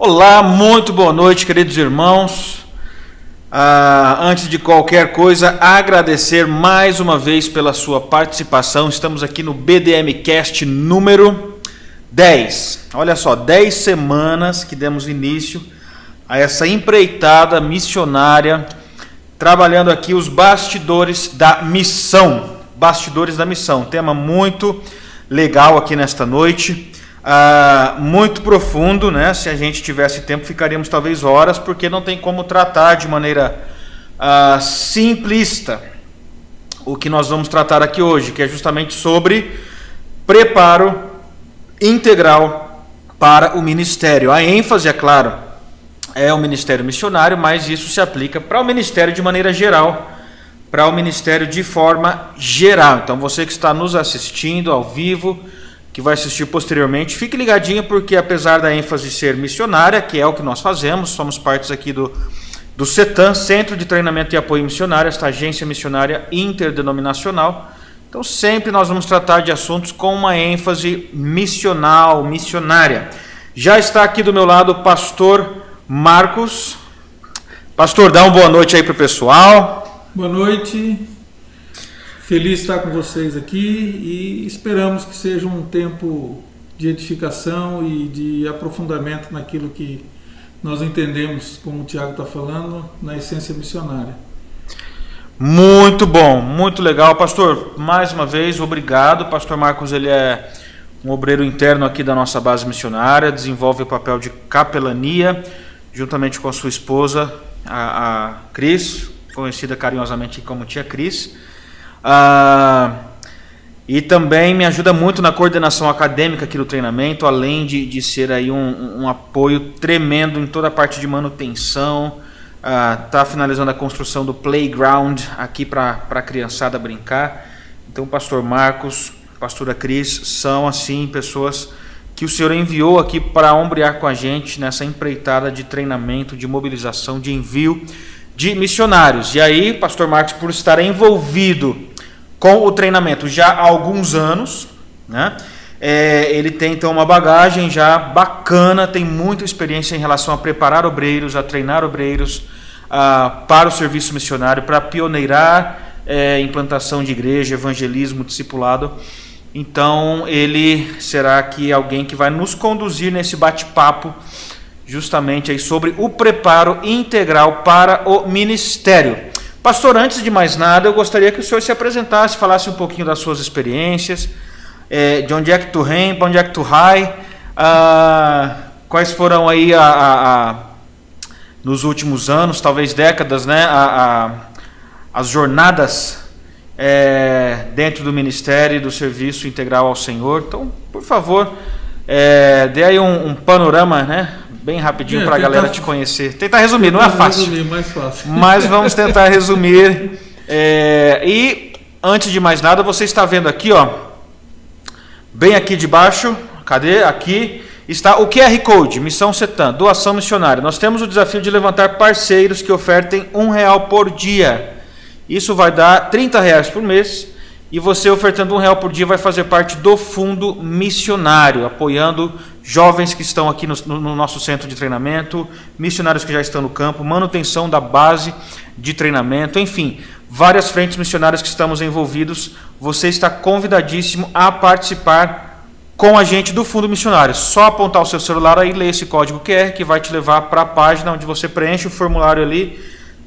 Olá, muito boa noite, queridos irmãos. Antes de qualquer coisa, agradecer mais uma vez pela sua participação. Estamos aqui no BDMcast número 10. Olha só, 10 semanas que demos início a essa empreitada missionária, trabalhando aqui os bastidores da missão. Bastidores da missão, tema muito legal aqui nesta noite. Muito profundo, né? Se a gente tivesse tempo, ficaríamos talvez horas, porque não tem como tratar de maneira simplista o que nós vamos tratar aqui hoje, que é justamente sobre preparo integral para o ministério. A ênfase, é claro, é o ministério missionário, mas isso se aplica para o ministério de maneira geral, para o ministério de forma geral. Então, você que está nos assistindo ao vivo, que vai assistir posteriormente, fique ligadinho, porque apesar da ênfase ser missionária, que é o que nós fazemos, somos partes aqui do CETAM, Centro de Treinamento e Apoio Missionário, esta agência missionária interdenominacional. Então sempre nós vamos tratar de assuntos com uma ênfase missional, missionária. Já está aqui do meu lado o pastor Marcos. Pastor, dá uma boa noite aí para o pessoal. Boa noite. Feliz de estar com vocês aqui e esperamos que seja um tempo de edificação e de aprofundamento naquilo que nós entendemos, como o Tiago está falando, na essência missionária. Muito bom, muito legal. Pastor, mais uma vez, obrigado. O pastor Marcos, ele é um obreiro interno aqui da nossa base missionária, desenvolve o papel de capelania, juntamente com a sua esposa, a Cris, conhecida carinhosamente como Tia Cris. E também me ajuda muito na coordenação acadêmica aqui do treinamento, além de ser aí um apoio tremendo em toda a parte de manutenção. Está finalizando a construção do playground aqui para a criançada brincar. Então o pastor Marcos, a pastora Cris, são assim pessoas que o Senhor enviou aqui para ombrear com a gente nessa empreitada de treinamento, de mobilização, de envio de missionários. E aí, pastor Marcos, por estar envolvido com o treinamento já há alguns anos, né? Ele tem então uma bagagem já bacana, tem muita experiência em relação a preparar obreiros, a treinar obreiros para o serviço missionário, para pioneirar implantação de igreja, evangelismo, discipulado. Então ele será aqui alguém que vai nos conduzir nesse bate-papo justamente aí sobre o preparo integral para o ministério. Pastor, antes de mais nada, eu gostaria que o senhor se apresentasse, falasse um pouquinho das suas experiências, de onde é que tu vem, para onde é que tu vai, quais foram aí nos últimos anos, talvez décadas, né, as jornadas dentro do ministério e do serviço integral ao Senhor. Então, por favor, dê aí um panorama, né, bem rapidinho para a galera te conhecer. Tentar resumir, não é fácil. Resumir, mais fácil. Mas vamos tentar resumir. E antes de mais nada, você está vendo aqui, ó, bem aqui debaixo, cadê? Aqui está o QR Code, Missão CETAM, doação missionária. Nós temos o desafio de levantar parceiros que ofertem R$1 por dia. Isso vai dar R$30 por mês. E você ofertando R$1 por dia vai fazer parte do fundo missionário, apoiando jovens que estão aqui no nosso centro de treinamento, missionários que já estão no campo, manutenção da base de treinamento, enfim, várias frentes missionárias que estamos envolvidos. Você está convidadíssimo a participar com a gente do fundo missionário. Só apontar o seu celular aí, ler esse código QR que vai te levar para a página onde você preenche o formulário ali,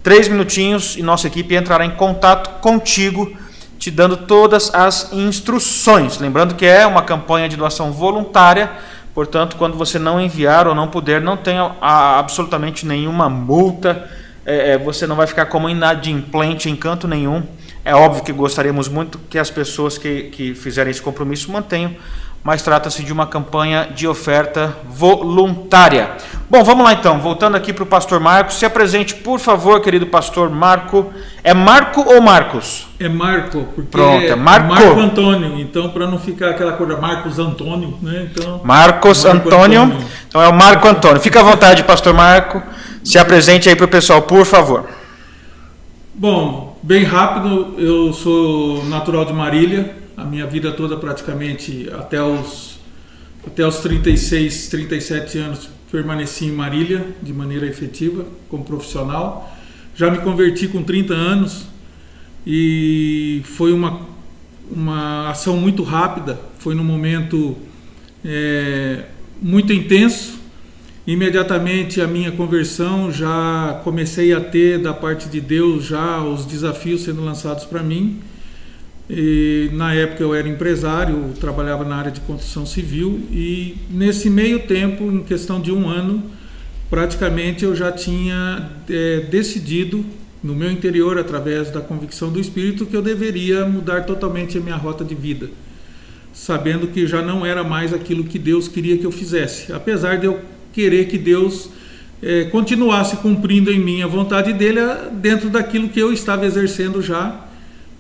3 minutinhos, e nossa equipe entrará em contato contigo, te dando todas as instruções. Lembrando que é uma campanha de doação voluntária, portanto, quando você não enviar ou não puder, não tem absolutamente nenhuma multa, você não vai ficar como inadimplente em canto nenhum. É óbvio que gostaríamos muito que as pessoas que fizerem esse compromisso mantenham, mas trata-se de uma campanha de oferta voluntária. Bom, vamos lá então, voltando aqui para o pastor Marcos. Se apresente, por favor, querido pastor Marco. É Marco ou Marcos? É Marco, porque pronto, é Marco Antônio, então para não ficar aquela coisa Marcos Antônio, né? Então, Marcos Antônio. Então é o Marco Antônio. Fica à vontade, pastor Marco. Se apresente aí para o pessoal, por favor. Bom, bem rápido, eu sou natural de Marília. A minha vida toda praticamente até os 36, 37 anos permaneci em Marília de maneira efetiva, como profissional. Já me converti com 30 anos e foi uma ação muito rápida, foi num momento muito intenso. Imediatamente a minha conversão, já comecei a ter da parte de Deus já os desafios sendo lançados para mim. E, na época eu era empresário, trabalhava na área de construção civil, e nesse meio tempo, em questão de 1 ano, praticamente eu já tinha decidido no meu interior, através da convicção do Espírito, que eu deveria mudar totalmente a minha rota de vida, sabendo que já não era mais aquilo que Deus queria que eu fizesse, apesar de eu querer que Deus continuasse cumprindo em mim a vontade dele dentro daquilo que eu estava exercendo já,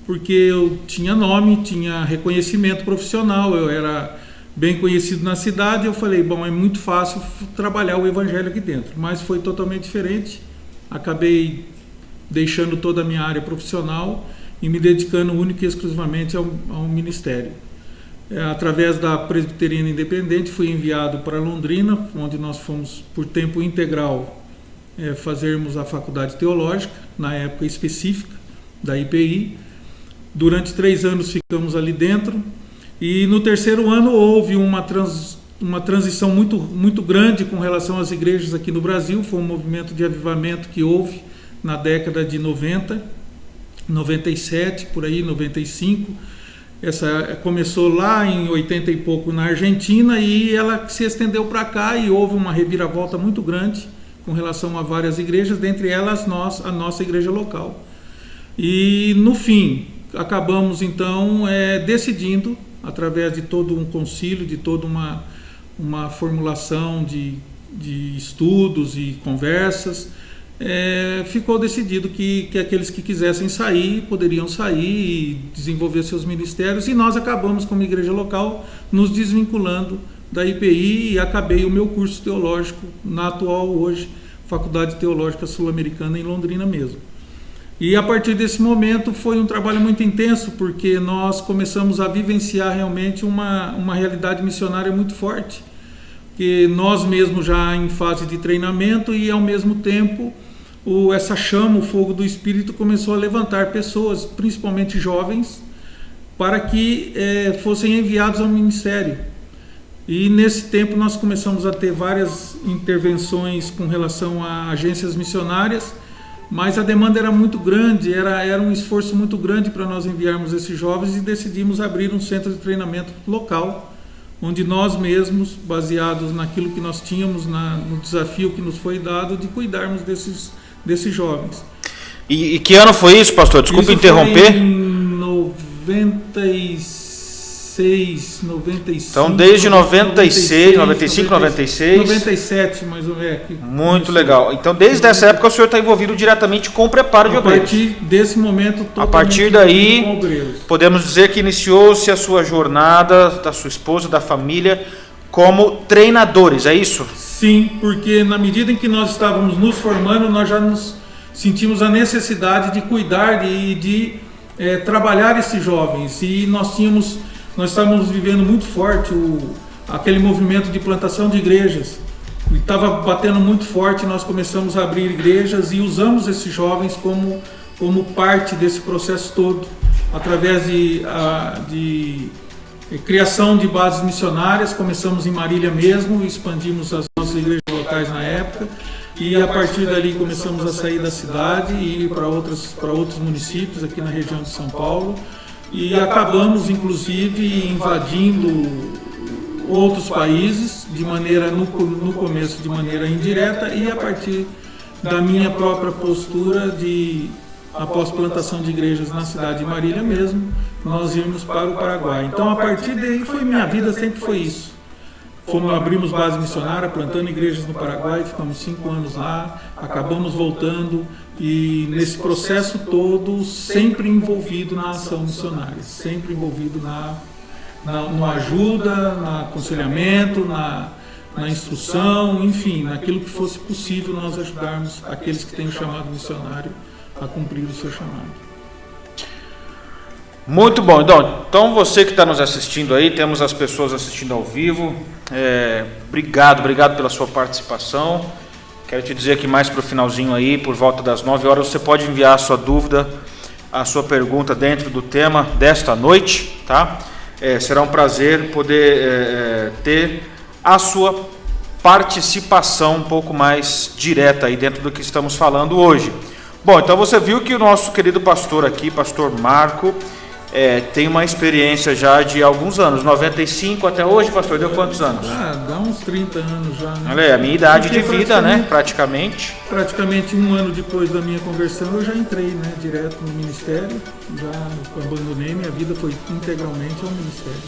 porque eu tinha nome, tinha reconhecimento profissional, eu era bem conhecido na cidade. Eu falei, bom, é muito fácil trabalhar o evangelho aqui dentro, mas foi totalmente diferente. Acabei deixando toda a minha área profissional e me dedicando única e exclusivamente ao ministério. Através da Presbiteriana Independente, fui enviado para Londrina, onde nós fomos por tempo integral fazermos a faculdade teológica, na época específica da IPI. Durante 3 anos ficamos ali dentro, e no 3º ano houve uma transição muito grande com relação às igrejas aqui no Brasil. Foi um movimento de avivamento que houve na década de 90, 97, por aí, 95. Essa começou lá em 80 e pouco na Argentina, e ela se estendeu para cá, e houve uma reviravolta muito grande com relação a várias igrejas, dentre elas a nossa igreja local. E no fim, acabamos então decidindo, através de todo um concílio, de toda uma formulação de estudos e conversas, ficou decidido que aqueles que quisessem sair, poderiam sair e desenvolver seus ministérios, e nós acabamos, como igreja local, nos desvinculando da IPI, e acabei o meu curso teológico na atual, hoje, Faculdade Teológica Sul-Americana, em Londrina mesmo. E a partir desse momento foi um trabalho muito intenso, porque nós começamos a vivenciar realmente uma realidade missionária muito forte, que nós mesmos já em fase de treinamento, e ao mesmo tempo essa chama, o fogo do Espírito começou a levantar pessoas, principalmente jovens, para que fossem enviados ao ministério. E nesse tempo nós começamos a ter várias intervenções com relação a agências missionárias, mas a demanda era muito grande, era um esforço muito grande para nós enviarmos esses jovens, e decidimos abrir um centro de treinamento local, onde nós mesmos, baseados naquilo que nós tínhamos, no desafio que nos foi dado de cuidarmos desses jovens. E que ano foi isso, pastor? Desculpa interromper. Foi em 96, 95. Então, desde 96, 95, 96. 97, mais ou menos. Muito legal. Então, desde essa época, o senhor está envolvido diretamente com o preparo de obreiros. A partir desse momento, a partir daí, com obreiros. Podemos dizer que iniciou-se a sua jornada, da sua esposa, da família, como treinadores, é isso? Sim, porque na medida em que nós estávamos nos formando, nós já nos sentimos a necessidade de cuidar e de trabalhar esses jovens. E nós estávamos vivendo muito forte aquele movimento de plantação de igrejas. Estava batendo muito forte, nós começamos a abrir igrejas e usamos esses jovens como parte desse processo todo, através de criação de bases missionárias. Começamos em Marília mesmo, expandimos as nossas igrejas locais na época, e a partir dali começamos a sair da cidade e ir para outros municípios aqui na região de São Paulo, e acabamos inclusive invadindo outros países de maneira no começo de maneira indireta, e a partir da minha própria postura após plantação de igrejas na cidade de Marília mesmo, nós íamos para o Paraguai. Então, a partir daí, minha vida sempre foi isso. Abrimos base missionária, plantando igrejas no Paraguai, ficamos 5 anos lá, acabamos voltando, e nesse processo todo, sempre envolvido na ação missionária, sempre envolvido na ajuda, no aconselhamento, na instrução, enfim, naquilo que fosse possível nós ajudarmos aqueles que têm o chamado missionário a cumprir o seu chamado. Muito bom. Então você que está nos assistindo aí, temos as pessoas assistindo ao vivo. Obrigado pela sua participação. Quero te dizer que mais para o finalzinho aí, por volta das 9 horas, você pode enviar a sua dúvida, a sua pergunta dentro do tema desta noite, tá? Será um prazer poder ter a sua participação um pouco mais direta aí dentro do que estamos falando hoje. Bom, então você viu que o nosso querido pastor aqui, pastor Marco, tem uma experiência já de alguns anos, 95 até hoje, pastor, deu quantos anos? Dá uns 30 anos já, né? Olha, a minha idade de vida, né? Praticamente 1 ano depois da minha conversão, eu já entrei, né, direto no ministério, já abandonei, minha vida foi integralmente ao ministério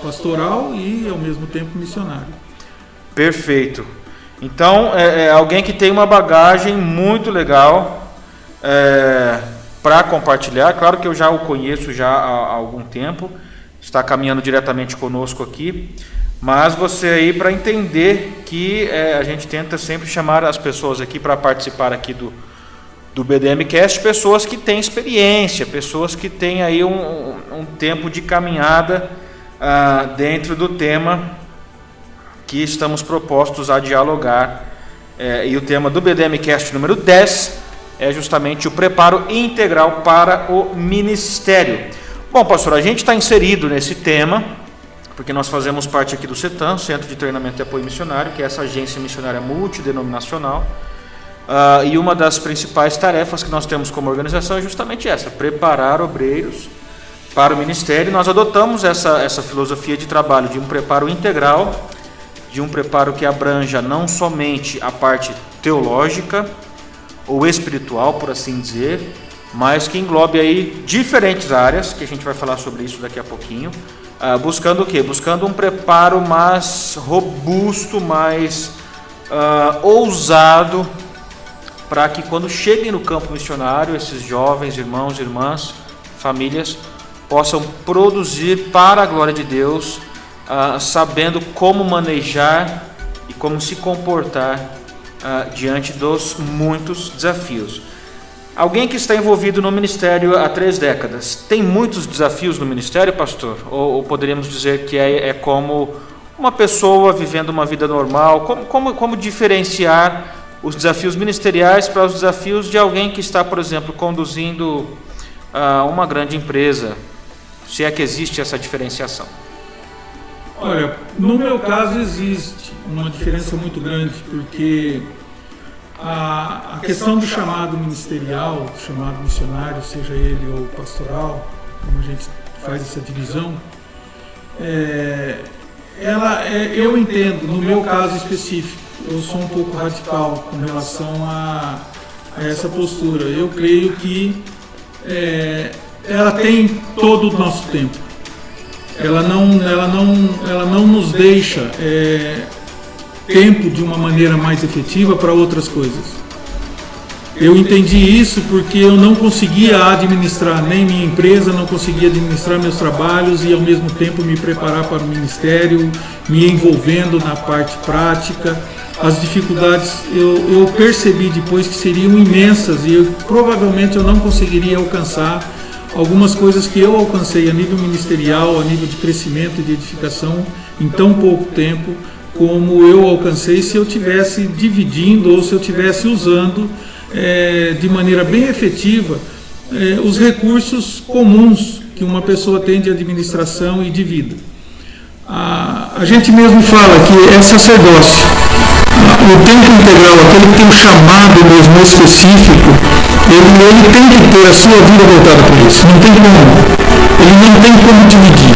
pastoral e, ao mesmo tempo, missionário. Perfeito. Então, alguém que tem uma bagagem muito legal para compartilhar. Claro que eu já o conheço já há algum tempo, está caminhando diretamente conosco aqui, mas você aí para entender que a gente tenta sempre chamar as pessoas aqui para participar aqui do BDMcast, pessoas que têm experiência, pessoas que têm aí um tempo de caminhada dentro do tema que estamos propostos a dialogar, e o tema do BDMcast número 10 é justamente o preparo integral para o ministério. Bom, pastor, a gente está inserido nesse tema, porque nós fazemos parte aqui do CETAM, Centro de Treinamento e Apoio Missionário, que é essa agência missionária multidenominacional, e uma das principais tarefas que nós temos como organização é justamente essa, preparar obreiros para o ministério. Nós adotamos essa filosofia de trabalho de um preparo integral, de um preparo que abranja não somente a parte teológica, ou espiritual, por assim dizer, mas que englobe aí diferentes áreas, que a gente vai falar sobre isso daqui a pouquinho, buscando o quê? Buscando um preparo mais robusto, mais ousado, para que quando cheguem no campo missionário, esses jovens, irmãos, irmãs, famílias, possam produzir para a glória de Deus, sabendo como manejar e como se comportar diante dos muitos desafios. Alguém que está envolvido no ministério há 3 décadas, tem muitos desafios no ministério, pastor? Ou poderíamos dizer que é como uma pessoa vivendo uma vida normal? Como diferenciar os desafios ministeriais para os desafios de alguém que está, por exemplo, conduzindo uma grande empresa? Se é que existe essa diferenciação. Olha, no meu caso existe uma diferença muito grande, porque a questão do chamado ministerial, chamado missionário, seja ele ou pastoral, como a gente faz essa divisão, eu entendo, no meu caso específico, eu sou um pouco radical com relação a essa postura. Eu creio que ela tem todo o nosso tempo. Ela não nos deixa tempo de uma maneira mais efetiva para outras coisas. Eu entendi isso porque eu não conseguia administrar nem minha empresa, não conseguia administrar meus trabalhos e ao mesmo tempo me preparar para o ministério, me envolvendo na parte prática. As dificuldades eu percebi depois que seriam imensas e provavelmente eu não conseguiria alcançar algumas coisas que eu alcancei a nível ministerial, a nível de crescimento e de edificação em tão pouco tempo, como eu alcancei se eu tivesse dividindo ou se eu tivesse usando de maneira bem efetiva os recursos comuns que uma pessoa tem de administração e de vida. A gente mesmo fala que é sacerdócio. O tempo integral, aquele que tem um chamado mesmo específico, ele tem que ter a sua vida voltada para isso. Não tem como. Ele não tem como dividir.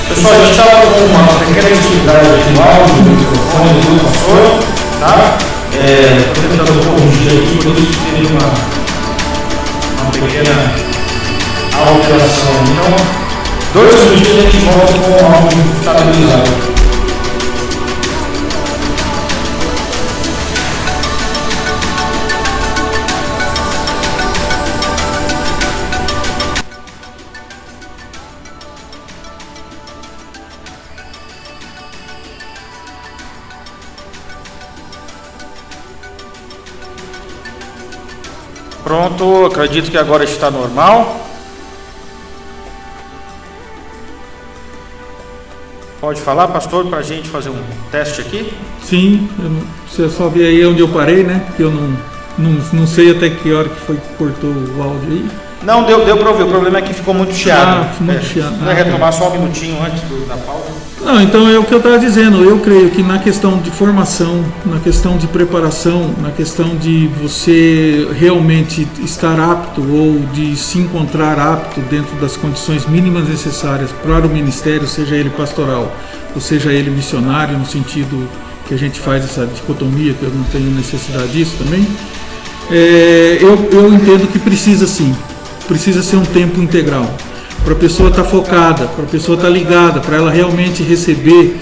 Pessoal, a gente estava com uma pequena dificuldade aqui no áudio, do microfone do pastor, tá? Estou tentando corrigir aqui, por isso que teve uma pequena alteração. Então, 2 minutinhos a gente volta com o áudio estabilizado. Pronto, acredito que agora está normal. Pode falar, pastor, para a gente fazer um teste aqui? Sim, você só vê aí onde eu parei, né? Porque eu não sei até que hora que foi que cortou o áudio aí. Não, deu para ouvir, o problema é que ficou muito chiado. Muito chiado. Vai retomar só um minutinho antes da pausa. Não, então é o que eu estava dizendo. Eu creio que na questão de formação, na questão de preparação, na questão de você realmente estar apto ou de se encontrar apto dentro das condições mínimas necessárias para o ministério, seja ele pastoral ou seja ele missionário, no sentido que a gente faz essa dicotomia, que eu não tenho necessidade disso também, eu entendo que precisa sim, precisa ser um tempo integral. Para a pessoa estar focada, para a pessoa estar ligada, para ela realmente receber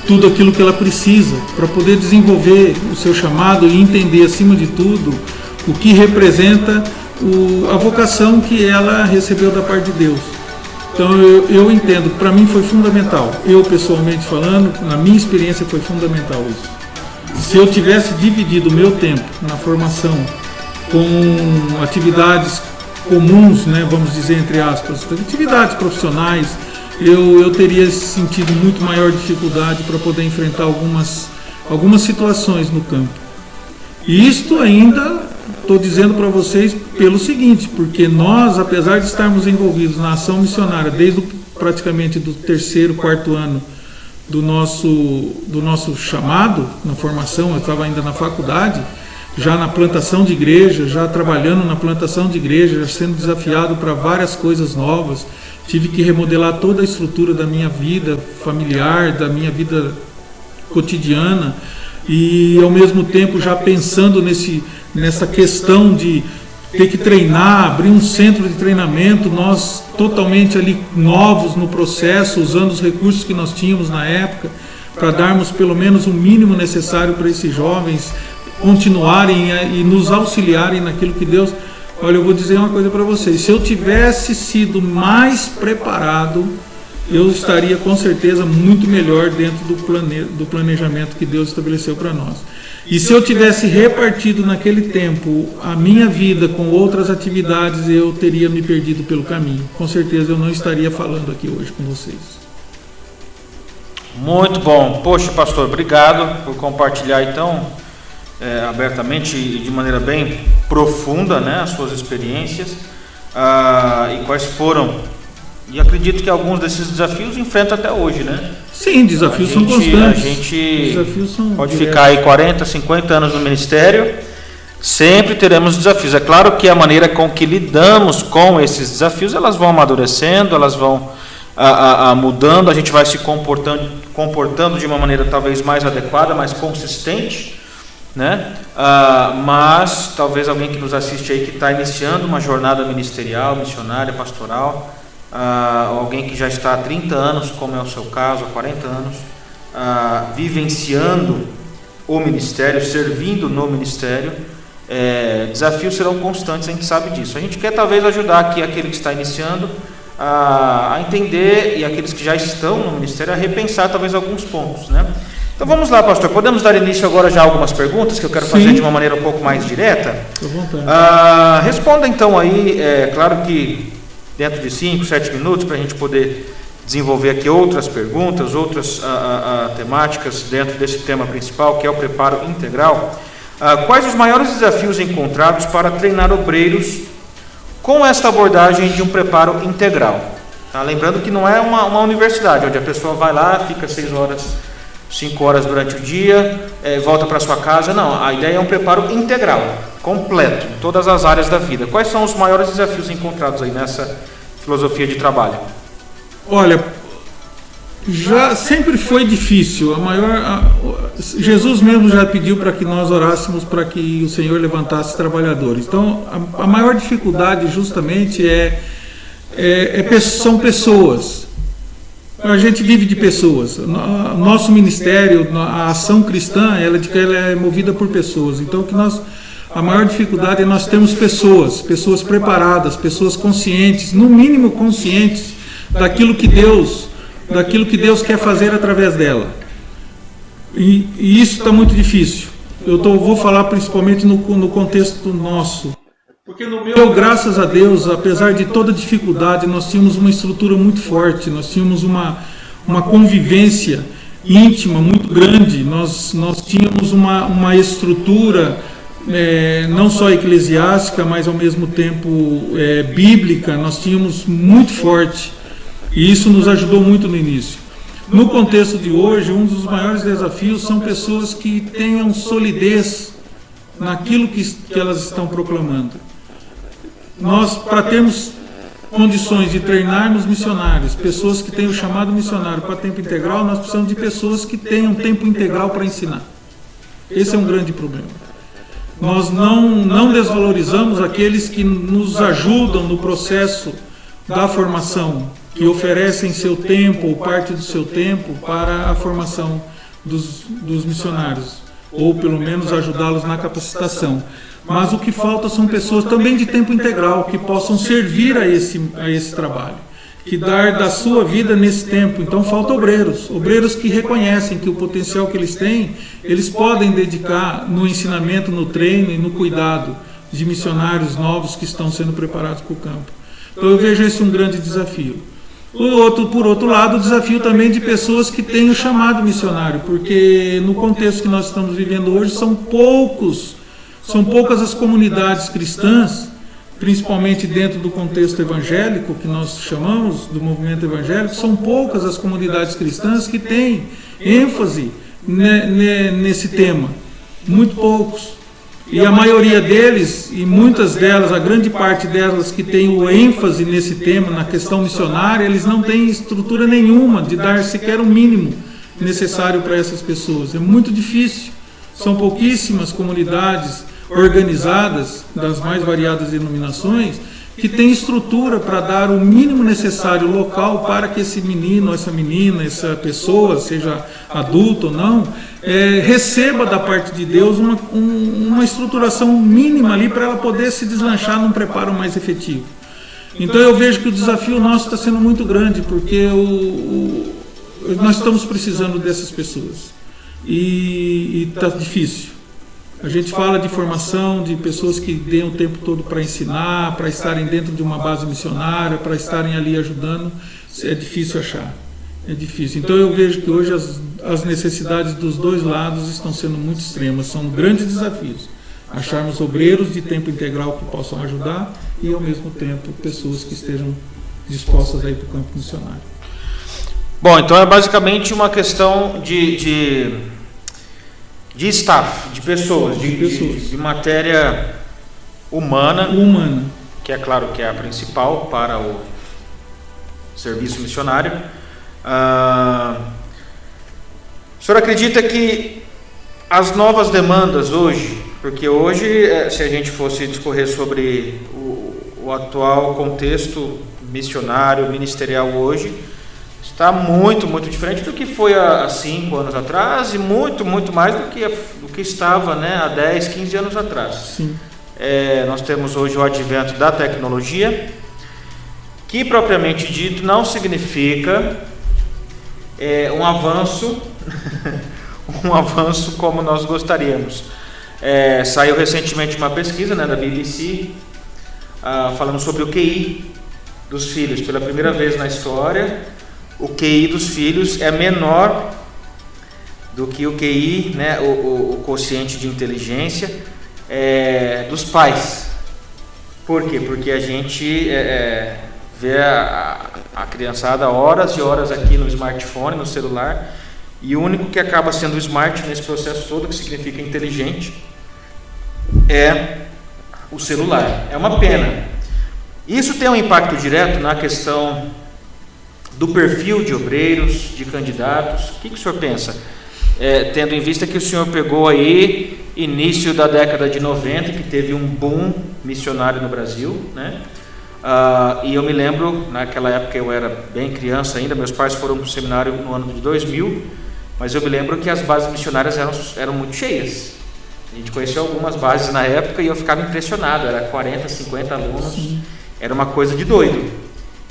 tudo aquilo que ela precisa, para poder desenvolver o seu chamado e entender, acima de tudo, o que representa a vocação que ela recebeu da parte de Deus. Então eu entendo, para mim foi fundamental, eu pessoalmente falando, na minha experiência foi fundamental isso. Se eu tivesse dividido o meu tempo na formação com atividades comuns, né, vamos dizer entre aspas, atividades profissionais, eu teria sentido muito maior dificuldade para poder enfrentar algumas situações no campo. E isto ainda estou dizendo para vocês pelo seguinte, porque nós, apesar de estarmos envolvidos na ação missionária desde praticamente do 3º, 4º ano do nosso chamado, na formação, eu estava ainda na faculdade, já na plantação de igreja, já trabalhando na plantação de igreja, já sendo desafiado para várias coisas novas, tive que remodelar toda a estrutura da minha vida familiar, da minha vida cotidiana, e ao mesmo tempo já pensando nessa questão de ter que treinar, abrir um centro de treinamento, nós totalmente ali novos no processo, usando os recursos que nós tínhamos na época, para darmos pelo menos o mínimo necessário para esses jovens continuarem e nos auxiliarem naquilo que Deus... Olha, eu vou dizer uma coisa para vocês, se eu tivesse sido mais preparado, eu estaria com certeza muito melhor dentro do planejamento que Deus estabeleceu para nós. E se eu tivesse repartido naquele tempo a minha vida com outras atividades, eu teria me perdido pelo caminho. Com certeza eu não estaria falando aqui hoje com vocês. Muito bom. Poxa, pastor, obrigado por compartilhar então abertamente e de maneira bem profunda, né, as suas experiências e quais foram. E acredito que alguns desses desafios enfrenta até hoje, né? Sim, desafios são constantes. A gente pode ficar aí 40, 50 anos no ministério, sempre teremos desafios. É claro que a maneira com que lidamos com esses desafios, elas vão amadurecendo, elas vão mudando, a gente vai se comportando de uma maneira talvez mais adequada, mais consistente, né? Mas talvez alguém que nos assiste aí que está iniciando uma jornada ministerial, missionária, pastoral, alguém que já está há 30 anos, como é o seu caso, há 40 anos, vivenciando o ministério, servindo no ministério, desafios serão constantes, a gente sabe disso. A gente quer talvez ajudar aqui aquele que está iniciando a entender, e aqueles que já estão no ministério a repensar talvez alguns pontos, né? Então vamos lá, pastor, podemos dar início agora já a algumas perguntas que eu quero fazer de uma maneira um pouco mais direta? Responda então aí, claro que dentro de 5, 7 minutos, para a gente poder desenvolver aqui outras perguntas, outras temáticas dentro desse tema principal, que é o preparo integral. Quais os maiores desafios encontrados para treinar obreiros com esta abordagem de um preparo integral? Tá? Lembrando que não é uma universidade, onde a pessoa vai lá, fica 6 horas, 5 horas durante o dia, volta para sua casa. Não, a ideia é um preparo integral, completo, em todas as áreas da vida. Quais são os maiores desafios encontrados aí nessa filosofia de trabalho? Olha, já sempre foi difícil. Jesus mesmo já pediu para que nós orássemos para que o Senhor levantasse trabalhadores. Então, a maior dificuldade justamente são pessoas. A gente vive de pessoas. Nosso ministério, a ação cristã, ela é movida por pessoas. Então, a maior dificuldade é nós termos pessoas preparadas, pessoas conscientes, no mínimo conscientes daquilo que Deus quer fazer através dela. E isso está muito difícil. Vou falar principalmente no contexto nosso. Porque no meu, graças a Deus, apesar de toda dificuldade, nós tínhamos uma estrutura muito forte, nós tínhamos uma convivência íntima muito grande, nós tínhamos uma estrutura não só eclesiástica, mas ao mesmo tempo bíblica, nós tínhamos muito forte, e isso nos ajudou muito no início. No contexto de hoje, um dos maiores desafios são pessoas que tenham solidez naquilo que elas estão proclamando. Nós, para termos condições de treinarmos missionários, pessoas que tenham chamado missionário para tempo integral, nós precisamos de pessoas que tenham tempo integral para ensinar. Esse é um grande problema. Nós não desvalorizamos aqueles que nos ajudam no processo da formação, que oferecem seu tempo ou parte do seu tempo para a formação dos missionários, ou pelo menos ajudá-los na capacitação. Mas o que falta são pessoas também de tempo integral, que possam servir a esse trabalho, que dar da sua vida nesse tempo. Então falta obreiros que reconhecem que o potencial que eles têm, eles podem dedicar no ensinamento, no treino e no cuidado de missionários novos que estão sendo preparados para o campo. Então eu vejo esse um grande desafio. Por outro lado, o desafio também de pessoas que têm o chamado missionário, porque no contexto que nós estamos vivendo hoje, são poucas as comunidades cristãs, principalmente dentro do contexto evangélico, que nós chamamos do movimento evangélico, são poucas as comunidades cristãs que têm ênfase nesse tema, muito poucos. E a maioria deles, e muitas delas, a grande parte delas que tem o ênfase nesse tema, na questão missionária, eles não têm estrutura nenhuma de dar sequer o mínimo necessário para essas pessoas. É muito difícil. São pouquíssimas comunidades organizadas, das mais variadas denominações, que têm estrutura para dar o mínimo necessário local para que esse menino, essa menina, essa pessoa, seja adulto ou não, receba da parte de Deus uma estruturação mínima ali para ela poder se deslanchar num preparo mais efetivo. Então eu vejo que o desafio nosso está sendo muito grande, porque nós estamos precisando dessas pessoas. E está difícil. A gente fala de formação, de pessoas que deem o tempo todo para ensinar, para estarem dentro de uma base missionária, para estarem ali ajudando. É difícil achar. É difícil. Então eu vejo que hoje as necessidades dos dois lados estão sendo muito extremas. São grandes desafios. Acharmos obreiros de tempo integral que possam ajudar e, ao mesmo tempo, pessoas que estejam dispostas a ir para o campo missionário. Bom, então é basicamente uma questão de staff, de pessoas, de matéria humana, que é claro que é a principal para o serviço missionário. O senhor acredita que as novas demandas hoje, porque hoje, se a gente fosse discorrer sobre o atual contexto missionário, ministerial hoje, está muito, muito diferente do que foi há 5 anos atrás e muito, muito mais do que estava, né, há 10, 15 anos atrás. Sim. Nós temos hoje o advento da tecnologia, que propriamente dito não significa um avanço, um avanço como nós gostaríamos. Saiu recentemente uma pesquisa, né, da BBC, falando sobre o QI dos filhos. Pela primeira vez na história, o QI dos filhos é menor do que o QI, né, o quociente de inteligência dos pais. Por quê? Porque a gente vê a criançada horas e horas aqui no smartphone, no celular, e o único que acaba sendo smart nesse processo todo, que significa inteligente, é o celular. É uma pena. Isso tem um impacto direto na questão do perfil de obreiros, de candidatos. O que o senhor pensa? Tendo em vista que o senhor pegou aí início da década de 90, que teve um boom missionário no Brasil, né? E eu me lembro, naquela época eu era bem criança ainda, meus pais foram para o seminário no ano de 2000, mas eu me lembro que as bases missionárias eram muito cheias. A gente conheceu algumas bases na época e eu ficava impressionado, era 40, 50 alunos, era uma coisa de doido.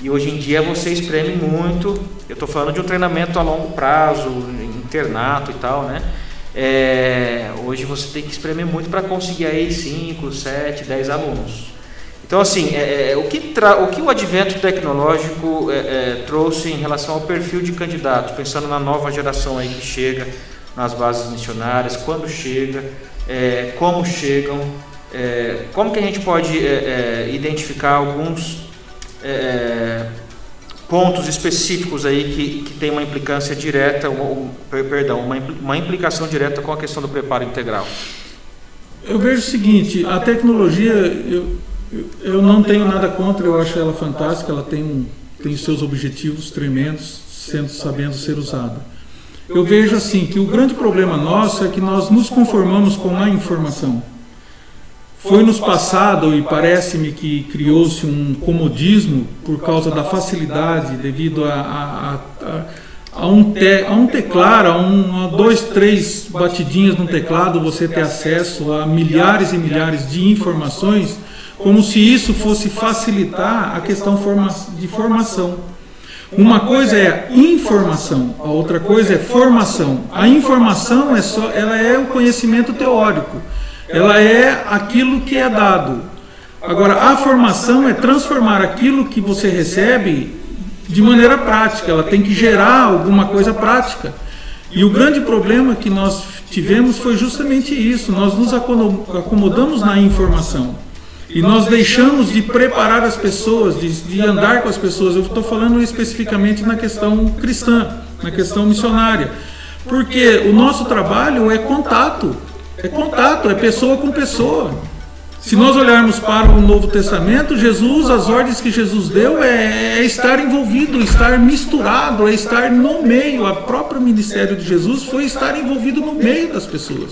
E hoje em dia você espreme muito, eu estou falando de um treinamento a longo prazo, internato e tal, né? Hoje você tem que espremer muito para conseguir aí 5, 7, 10 alunos. Então, assim, o que o advento tecnológico trouxe em relação ao perfil de candidatos, pensando na nova geração aí que chega nas bases missionárias, quando chega, como chegam, como que a gente pode identificar alguns pontos específicos aí que tem uma implicância direta, uma implicação direta com a questão do preparo integral? Eu vejo o seguinte, a tecnologia, eu não tenho nada contra, eu acho ela fantástica, ela tem seus objetivos tremendos, sabendo ser usada. Eu vejo assim, que o grande problema nosso é que nós nos conformamos com a informação. Foi nos passado, e parece-me que criou-se um comodismo por causa da facilidade, devido a um teclado, a 2, 3 batidinhas no teclado, você ter acesso a milhares e milhares de informações, como se isso fosse facilitar a questão de formação. Uma coisa é informação, a outra coisa é formação. A informação ela é o conhecimento teórico, ela é aquilo que é dado. Agora, a formação é transformar aquilo que você recebe de maneira prática, ela tem que gerar alguma coisa prática. E o grande problema que nós tivemos foi justamente isso, nós nos acomodamos na informação. E nós deixamos de preparar as pessoas, de andar com as pessoas. Eu estou falando especificamente na questão cristã, na questão missionária. Porque o nosso trabalho é contato, é pessoa com pessoa. Se nós olharmos para o Novo Testamento, Jesus, as ordens que Jesus deu é estar envolvido, estar misturado, é estar no meio. O próprio ministério de Jesus foi estar envolvido no meio das pessoas.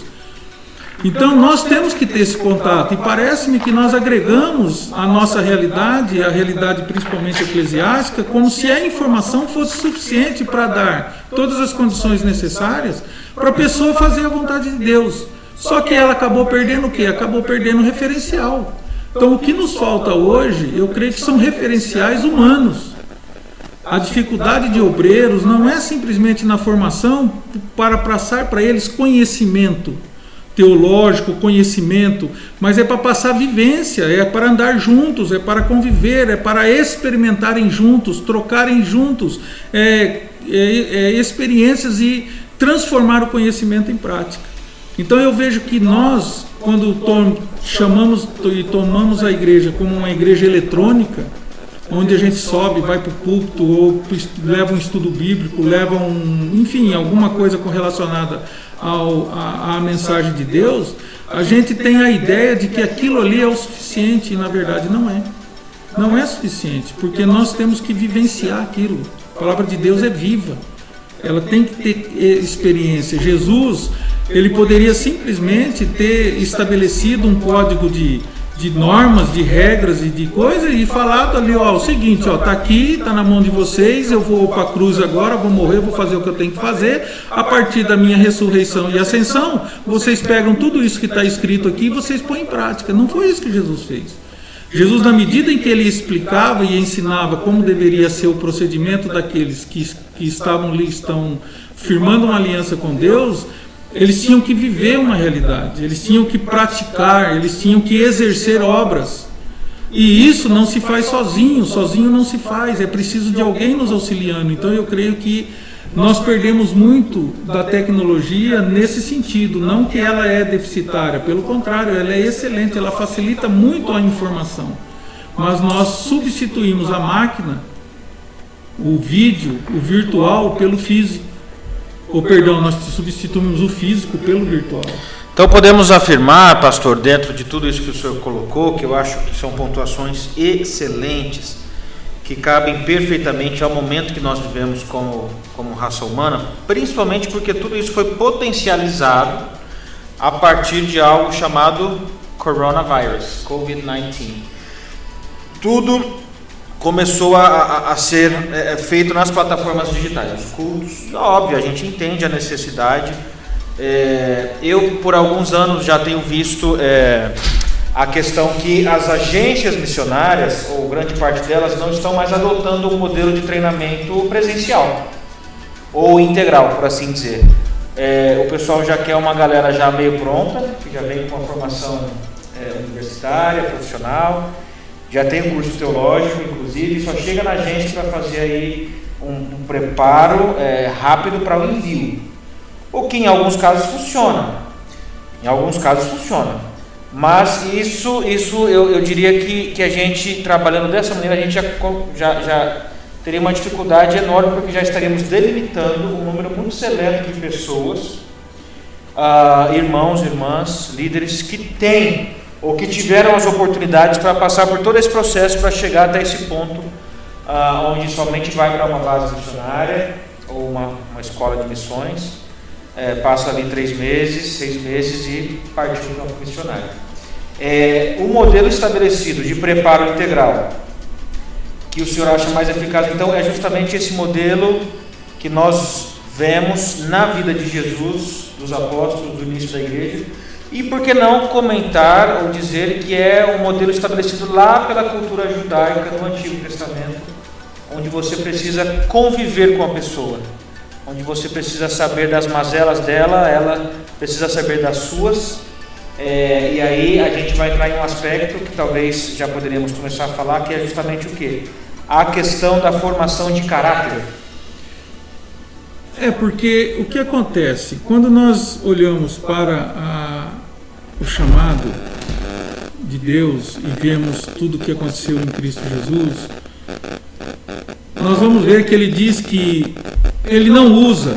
Então nós temos que ter esse contato, e parece-me que nós agregamos a nossa realidade, a realidade principalmente eclesiástica, como se a informação fosse suficiente para dar todas as condições necessárias para a pessoa fazer a vontade de Deus. Só que ela acabou perdendo o quê? Acabou perdendo o referencial. Então o que nos falta hoje, eu creio que são referenciais humanos. A dificuldade de obreiros não é simplesmente na formação para passar para eles conhecimento teológico, conhecimento, mas é para passar vivência, é para andar juntos, é para conviver, é para experimentarem juntos, trocarem juntos experiências e transformar o conhecimento em prática. Então eu vejo que nós, quando chamamos e tomamos a igreja como uma igreja eletrônica, onde a gente sobe, vai para o púlpito, ou leva um estudo bíblico, leva enfim, alguma coisa relacionada à mensagem de Deus, a gente tem a ideia de que aquilo ali é o suficiente, e na verdade não é. Não é suficiente, porque nós temos que vivenciar aquilo. A palavra de Deus é viva, ela tem que ter experiência. Jesus, ele poderia simplesmente ter estabelecido um código de normas, de regras e de coisas, e falado ali, o seguinte, tá aqui, tá na mão de vocês, eu vou para a cruz agora, vou morrer, vou fazer o que eu tenho que fazer, a partir da minha ressurreição e ascensão, vocês pegam tudo isso que está escrito aqui e vocês põem em prática. Não foi isso que Jesus fez. Jesus, na medida em que ele explicava e ensinava como deveria ser o procedimento daqueles que estão firmando uma aliança com Deus, eles tinham que viver uma realidade, eles tinham que praticar, eles tinham que exercer obras. E isso não se faz sozinho não se faz, é preciso de alguém nos auxiliando. Então eu creio que nós perdemos muito da tecnologia nesse sentido, não que ela é deficitária, pelo contrário, ela é excelente, ela facilita muito a informação. Mas nós substituímos a máquina, o vídeo, o virtual, pelo físico. Nós substituímos o físico pelo virtual. Então podemos afirmar, pastor, dentro de tudo isso que o senhor colocou, que eu acho que são pontuações excelentes, que cabem perfeitamente ao momento que nós vivemos como raça humana, principalmente porque tudo isso foi potencializado a partir de algo chamado coronavírus, COVID-19. Tudo começou a ser feito nas plataformas digitais. Os cultos, óbvio, a gente entende a necessidade. Eu, por alguns anos, já tenho visto a questão que as agências missionárias, ou grande parte delas, não estão mais adotando um modelo de treinamento presencial, ou integral, por assim dizer. O pessoal já quer uma galera já meio pronta, que já vem com uma formação universitária, profissional, já tem um curso teológico, inclusive, só chega na agência para fazer aí um preparo rápido para o envio. O que em alguns casos funciona. Mas isso eu diria que a gente, trabalhando dessa maneira, a gente já teria uma dificuldade enorme, porque já estaríamos delimitando um número muito seleto de pessoas, irmãos, irmãs, líderes que têm ou que tiveram as oportunidades para passar por todo esse processo para chegar até esse ponto onde somente vai para uma base missionária ou uma escola de missões, passa ali 3 meses, 6 meses e partiu para o campo missionário. O modelo estabelecido de preparo integral, que o senhor acha mais eficaz, então, é justamente esse modelo que nós vemos na vida de Jesus, dos apóstolos, do início da igreja. E por que não comentar ou dizer que é um modelo estabelecido lá pela cultura judaica do Antigo Testamento, onde você precisa conviver com a pessoa, onde você precisa saber das mazelas dela, ela precisa saber das suas. E aí a gente vai entrar em um aspecto que talvez já poderíamos começar a falar, que é justamente o quê? A questão da formação de caráter. Porque o que acontece? Quando nós olhamos para o chamado de Deus e vemos tudo o que aconteceu em Cristo Jesus, nós vamos ver que ele diz que ele usa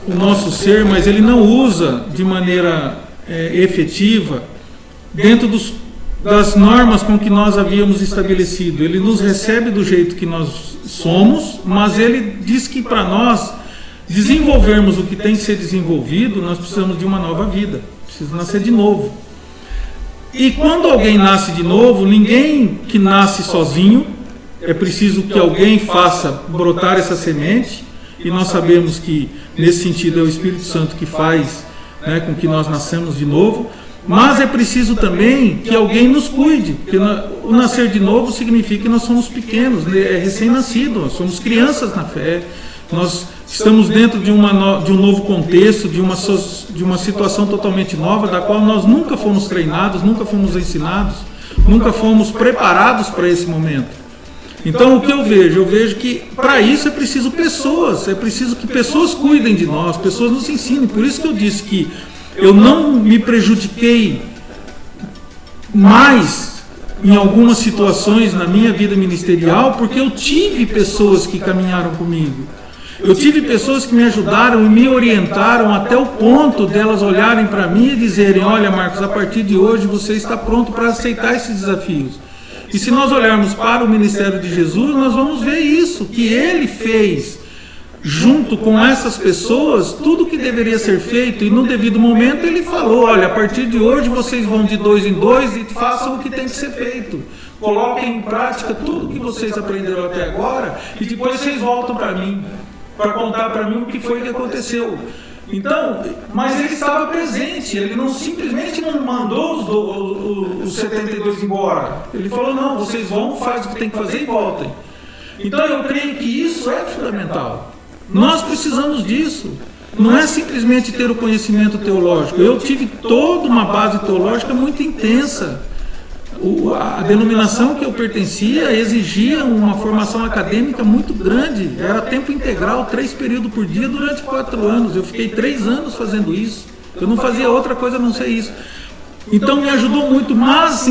o nosso ser, mas ele não usa de maneira efetiva dentro das normas com que nós havíamos estabelecido. Ele nos recebe do jeito que nós somos, mas ele diz que para nós desenvolvermos o que tem que ser desenvolvido, nós precisamos de uma nova vida, precisa nascer de novo. E quando alguém nasce de novo, ninguém que nasce sozinho, é preciso que alguém faça brotar essa semente, e nós sabemos que nesse sentido é o Espírito Santo que faz com que nós nascemos de novo. Mas é preciso também que alguém nos cuide, porque o nascer de novo significa que nós somos pequenos, recém-nascidos, nós somos crianças na fé, nós estamos dentro de um novo contexto, de uma situação totalmente nova, da qual nós nunca fomos treinados, nunca fomos ensinados, nunca fomos preparados para esse momento. Então o que eu vejo que para isso é preciso que pessoas cuidem de nós, pessoas nos ensinem. Por isso que eu disse que eu não me prejudiquei mais em algumas situações na minha vida ministerial, porque eu tive pessoas que caminharam comigo. Eu tive pessoas que me ajudaram e me orientaram até o ponto delas olharem para mim e dizerem: olha, Marcos, a partir de hoje você está pronto para aceitar esses desafios. E se nós olharmos para o ministério de Jesus, nós vamos ver isso, que ele fez junto com essas pessoas tudo o que deveria ser feito, e no devido momento ele falou: olha, a partir de hoje vocês vão de 2 em 2 e façam o que tem que ser feito, coloquem em prática tudo o que vocês aprenderam até agora, e depois vocês voltam para mim, para contar para mim o que foi que aconteceu. Então, mas ele estava presente, ele não simplesmente não mandou os 72 embora, ele falou: não, vocês vão, fazem o que tem que fazer e voltem. Então eu creio que isso é fundamental. Nós precisamos disso. Não é simplesmente ter o conhecimento teológico. Eu tive toda uma base teológica muito intensa. A denominação que eu pertencia exigia uma formação acadêmica muito grande. Era tempo integral, 3 períodos por dia durante 4 anos. Eu fiquei 3 anos fazendo isso. Eu não fazia outra coisa a não ser isso. Então me ajudou muito. Mas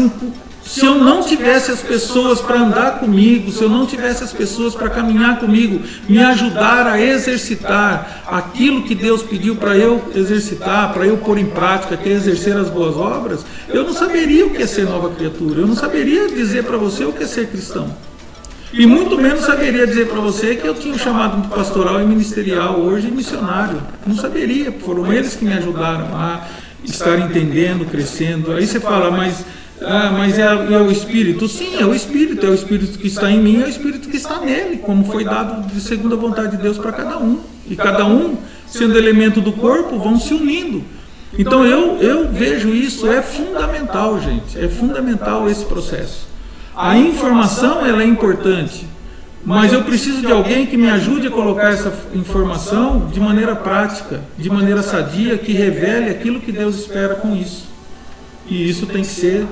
se eu não tivesse as pessoas para andar comigo, se eu não tivesse as pessoas para caminhar comigo, me ajudar a exercitar aquilo que Deus pediu para eu exercitar, para eu pôr em prática, que é exercer as boas obras, eu não saberia o que é ser nova criatura, eu não saberia dizer para você o que é ser cristão. E muito menos saberia dizer para você que eu tinha um chamado pastoral e ministerial hoje e missionário. Não saberia, foram eles que me ajudaram a estar entendendo, crescendo. Aí você fala, mas é o Espírito? Sim, é o Espírito que está em mim, é o Espírito que está nele, como foi dado de segundo a vontade de Deus para cada um. E cada um, sendo elemento do corpo, vão se unindo. Então eu vejo isso, é fundamental, gente, é fundamental esse processo. A informação, ela é importante, mas eu preciso de alguém que me ajude a colocar essa informação de maneira prática, de maneira sadia, que revele aquilo que Deus espera com isso. E isso tem que ser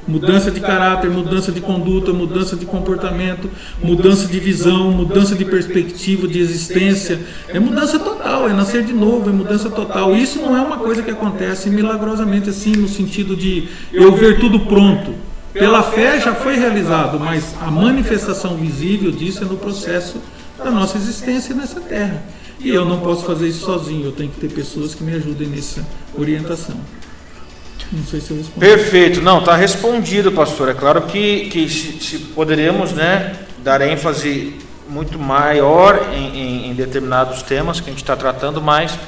mudança de caráter, mudança de conduta, mudança de comportamento, mudança de visão, mudança de perspectiva, de existência. É mudança total, é nascer de novo, é mudança total. Isso não é uma coisa que acontece milagrosamente assim, no sentido de eu ver tudo pronto. Pela fé já foi realizado, mas a manifestação visível disso é no processo da nossa existência nessa terra. E eu não posso fazer isso sozinho, eu tenho que ter pessoas que me ajudem nessa orientação. Não sei se eu respondi. Perfeito, não, está respondido, pastor. É claro que se poderíamos, né, dar ênfase muito maior em determinados temas que a gente está tratando, mas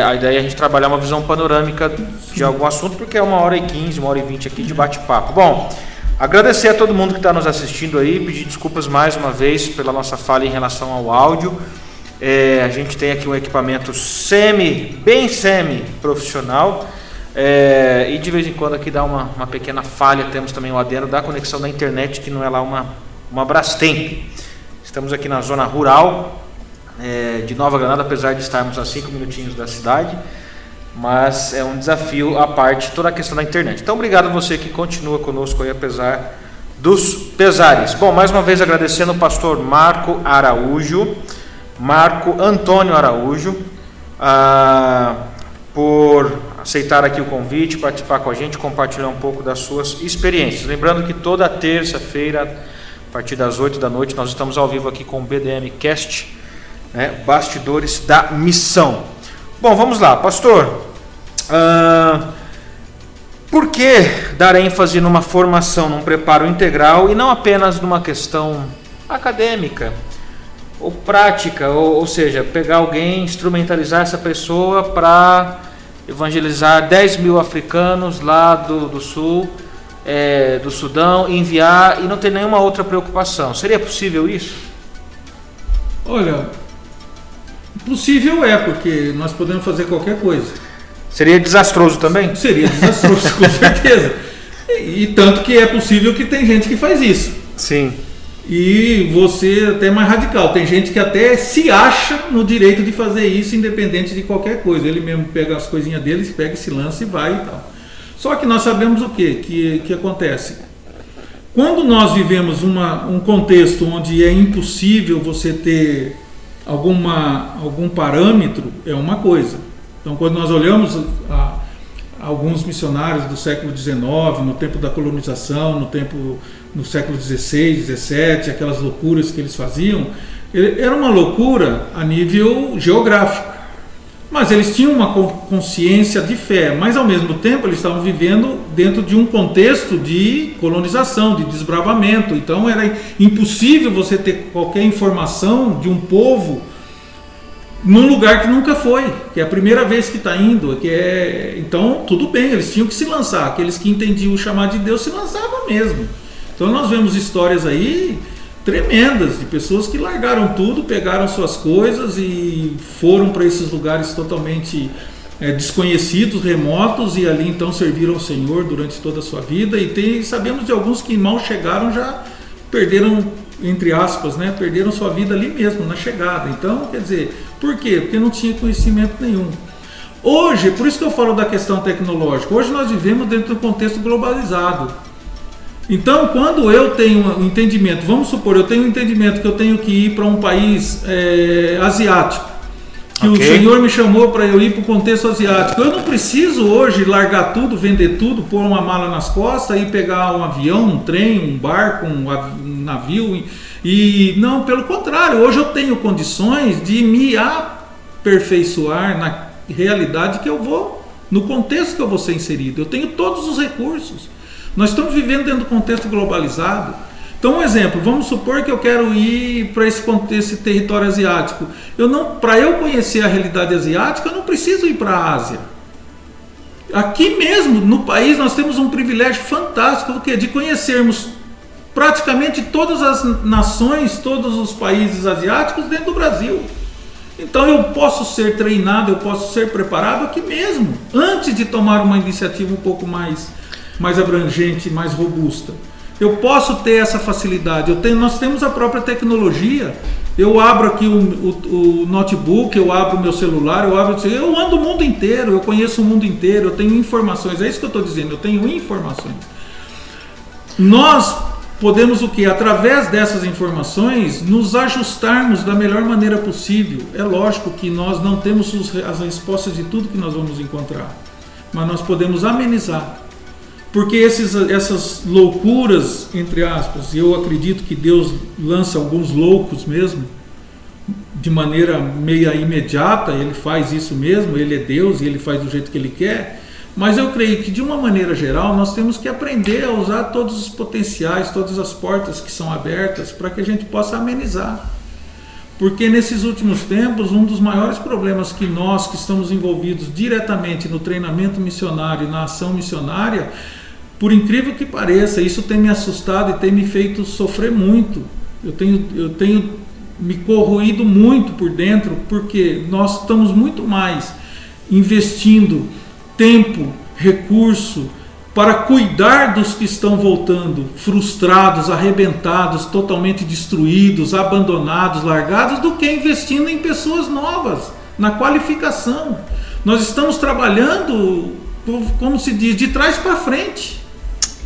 a ideia é a gente trabalhar uma visão panorâmica de algum assunto, porque é 1h15, 1h20 aqui de bate-papo. Bom, agradecer a todo mundo que está nos assistindo aí, pedir desculpas mais uma vez pela nossa falha em relação ao áudio. A gente tem aqui um equipamento bem semi-profissional, e de vez em quando aqui dá uma pequena falha. Temos também o adendo da conexão da internet, que não é lá uma Brastemp. Estamos aqui na zona rural de Nova Granada, apesar de estarmos a 5 minutinhos da cidade, mas é um desafio à parte toda a questão da internet. Então obrigado a você que continua conosco aí, apesar dos pesares. Bom, mais uma vez agradecendo o pastor Marco Antônio Araújo, por aceitar aqui o convite, participar com a gente, compartilhar um pouco das suas experiências. Lembrando que toda terça-feira, a partir das 8 da noite, nós estamos ao vivo aqui com o BDM Cast, né, Bastidores da Missão. Bom, vamos lá, pastor. Por que dar ênfase numa formação, num preparo integral e não apenas numa questão acadêmica ou prática, ou seja, pegar alguém, instrumentalizar essa pessoa para evangelizar 10 mil africanos lá do sul, do Sudão, enviar e não ter nenhuma outra preocupação? Seria possível isso? Olha, possível porque nós podemos fazer qualquer coisa. Seria desastroso também? Seria desastroso, com certeza. E tanto que é possível que tem gente que faz isso. Sim. E você até mais radical, tem gente que até se acha no direito de fazer isso, independente de qualquer coisa. Ele mesmo pega as coisinhas deles, pega esse lance e vai e tal. Só que nós sabemos o que acontece. Quando nós vivemos um contexto onde é impossível você ter algum parâmetro, é uma coisa. Então, quando nós olhamos alguns missionários do século XIX, no tempo da colonização, no século XVI, XVII, aquelas loucuras que eles faziam, era uma loucura a nível geográfico. Mas eles tinham uma consciência de fé, mas ao mesmo tempo eles estavam vivendo dentro de um contexto de colonização, de desbravamento. Então era impossível você ter qualquer informação de um povo num lugar que nunca foi, que é a primeira vez que está indo, então tudo bem, eles tinham que se lançar, aqueles que entendiam o chamado de Deus se lançavam mesmo. Então nós vemos histórias aí tremendas, de pessoas que largaram tudo, pegaram suas coisas e foram para esses lugares totalmente desconhecidos, remotos, e ali então serviram ao Senhor durante toda a sua vida. E sabemos de alguns que mal chegaram, já perderam, entre aspas, né, perderam sua vida ali mesmo, na chegada. Então, quer dizer, por quê? Porque não tinha conhecimento nenhum. Hoje, por isso que eu falo da questão tecnológica, hoje nós vivemos dentro de um contexto globalizado. Então, quando eu tenho um entendimento, vamos supor, eu tenho um entendimento que eu tenho que ir para um país asiático, que o Senhor me chamou para eu ir para o contexto asiático, eu não preciso hoje largar tudo, vender tudo, pôr uma mala nas costas e pegar um avião, um trem, um barco, um navio, e não, pelo contrário, hoje eu tenho condições de me aperfeiçoar na realidade que eu vou, no contexto que eu vou ser inserido. Eu tenho todos os recursos. Nós estamos vivendo dentro do contexto globalizado. Então, um exemplo, vamos supor que eu quero ir para esse território asiático. Para eu conhecer a realidade asiática, eu não preciso ir para a Ásia. Aqui mesmo, no país, nós temos um privilégio fantástico de conhecermos praticamente todas as nações, todos os países asiáticos dentro do Brasil. Então eu posso ser treinado, eu posso ser preparado aqui mesmo, antes de tomar uma iniciativa um pouco mais abrangente, mais robusta. Eu posso ter essa facilidade. Nós temos a própria tecnologia. Eu abro aqui o notebook, eu abro o meu celular, eu ando o mundo inteiro, eu conheço o mundo inteiro, eu tenho informações. É isso que eu estou dizendo, eu tenho informações. Nós podemos através dessas informações, nos ajustarmos da melhor maneira possível. É lógico que nós não temos as respostas de tudo que nós vamos encontrar, mas nós podemos amenizar. Porque essas loucuras, entre aspas, eu acredito que Deus lança alguns loucos mesmo, de maneira meia imediata, Ele faz isso mesmo, Ele é Deus e Ele faz do jeito que Ele quer, mas eu creio que de uma maneira geral nós temos que aprender a usar todos os potenciais, todas as portas que são abertas para que a gente possa amenizar. Porque nesses últimos tempos, um dos maiores problemas que nós que estamos envolvidos diretamente no treinamento missionário e na ação missionária, por incrível que pareça, isso tem me assustado e tem me feito sofrer muito. Eu tenho me corroído muito por dentro, porque nós estamos muito mais investindo tempo, recurso, para cuidar dos que estão voltando, frustrados, arrebentados, totalmente destruídos, abandonados, largados, do que investindo em pessoas novas, na qualificação. Nós estamos trabalhando, como se diz, de trás para frente.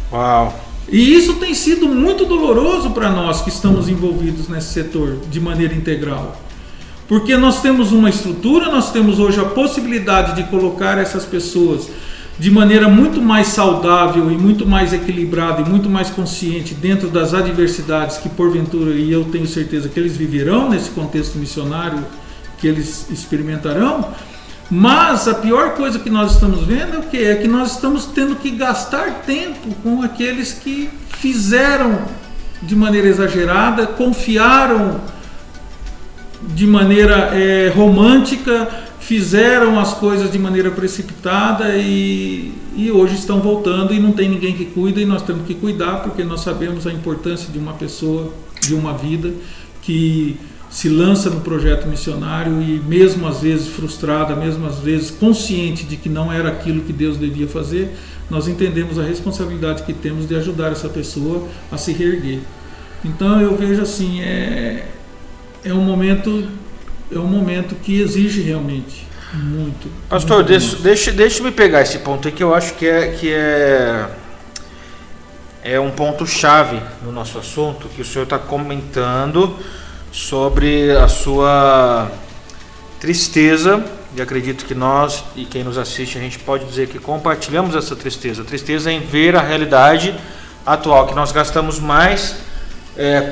Uau! E isso tem sido muito doloroso para nós que estamos envolvidos nesse setor de maneira integral. Porque nós temos uma estrutura, nós temos hoje a possibilidade de colocar essas pessoas de maneira muito mais saudável e muito mais equilibrada e muito mais consciente dentro das adversidades que porventura, e eu tenho certeza que eles viverão nesse contexto missionário, que eles experimentarão. Mas a pior coisa que nós estamos vendo é o quê? É que nós estamos tendo que gastar tempo com aqueles que fizeram de maneira exagerada, confiaram de maneira romântica, fizeram as coisas de maneira precipitada e hoje estão voltando e não tem ninguém que cuida, e nós temos que cuidar porque nós sabemos a importância de uma pessoa, de uma vida que se lança no projeto missionário e mesmo às vezes frustrada, mesmo às vezes consciente de que não era aquilo que Deus devia fazer, nós entendemos a responsabilidade que temos de ajudar essa pessoa a se reerguer. Então eu vejo assim, é um momento que exige realmente muito. Pastor, deixa-me pegar esse ponto aí que eu acho que é um ponto-chave no nosso assunto, que o senhor está comentando sobre a sua tristeza, e acredito que nós e quem nos assiste, a gente pode dizer que compartilhamos essa tristeza. A tristeza em ver a realidade atual, que nós gastamos mais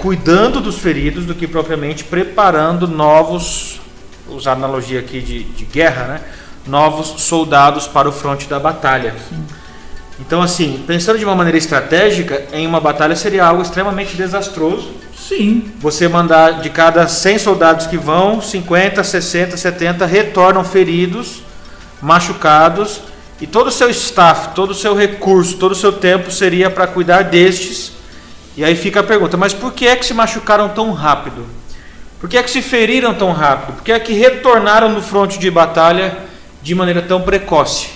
cuidando dos feridos do que propriamente preparando novos, usar a analogia aqui de guerra, né? Novos soldados para o fronte da batalha. Sim. Então, assim, pensando de uma maneira estratégica, em uma batalha seria algo extremamente desastroso. Sim. Você mandar de cada 100 soldados que vão, 50, 60, 70 retornam feridos, machucados, e todo o seu staff, todo o seu recurso, todo o seu tempo seria para cuidar destes. E aí fica a pergunta, mas por que é que se machucaram tão rápido? Por que é que se feriram tão rápido? Por que é que retornaram no fronte de batalha de maneira tão precoce?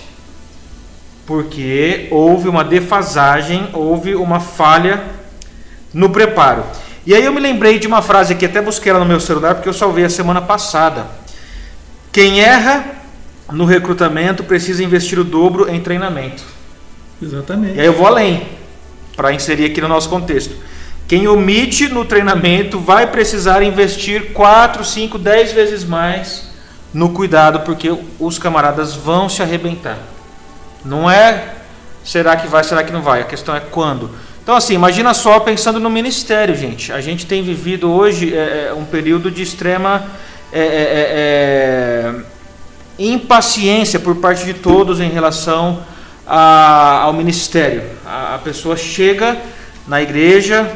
Porque houve uma defasagem, houve uma falha no preparo. E aí eu me lembrei de uma frase aqui, até busquei ela no meu celular, porque eu salvei a semana passada. Quem erra no recrutamento precisa investir o dobro em treinamento. Exatamente. E aí eu vou além, para inserir aqui no nosso contexto. Quem omite no treinamento vai precisar investir 4, 5, 10 vezes mais no cuidado, porque os camaradas vão se arrebentar. Não é será que vai, será que não vai, a questão é quando. Então assim, imagina só pensando no ministério, gente. A gente tem vivido hoje um período de extrema impaciência por parte de todos em relação ao ministério. A pessoa chega na igreja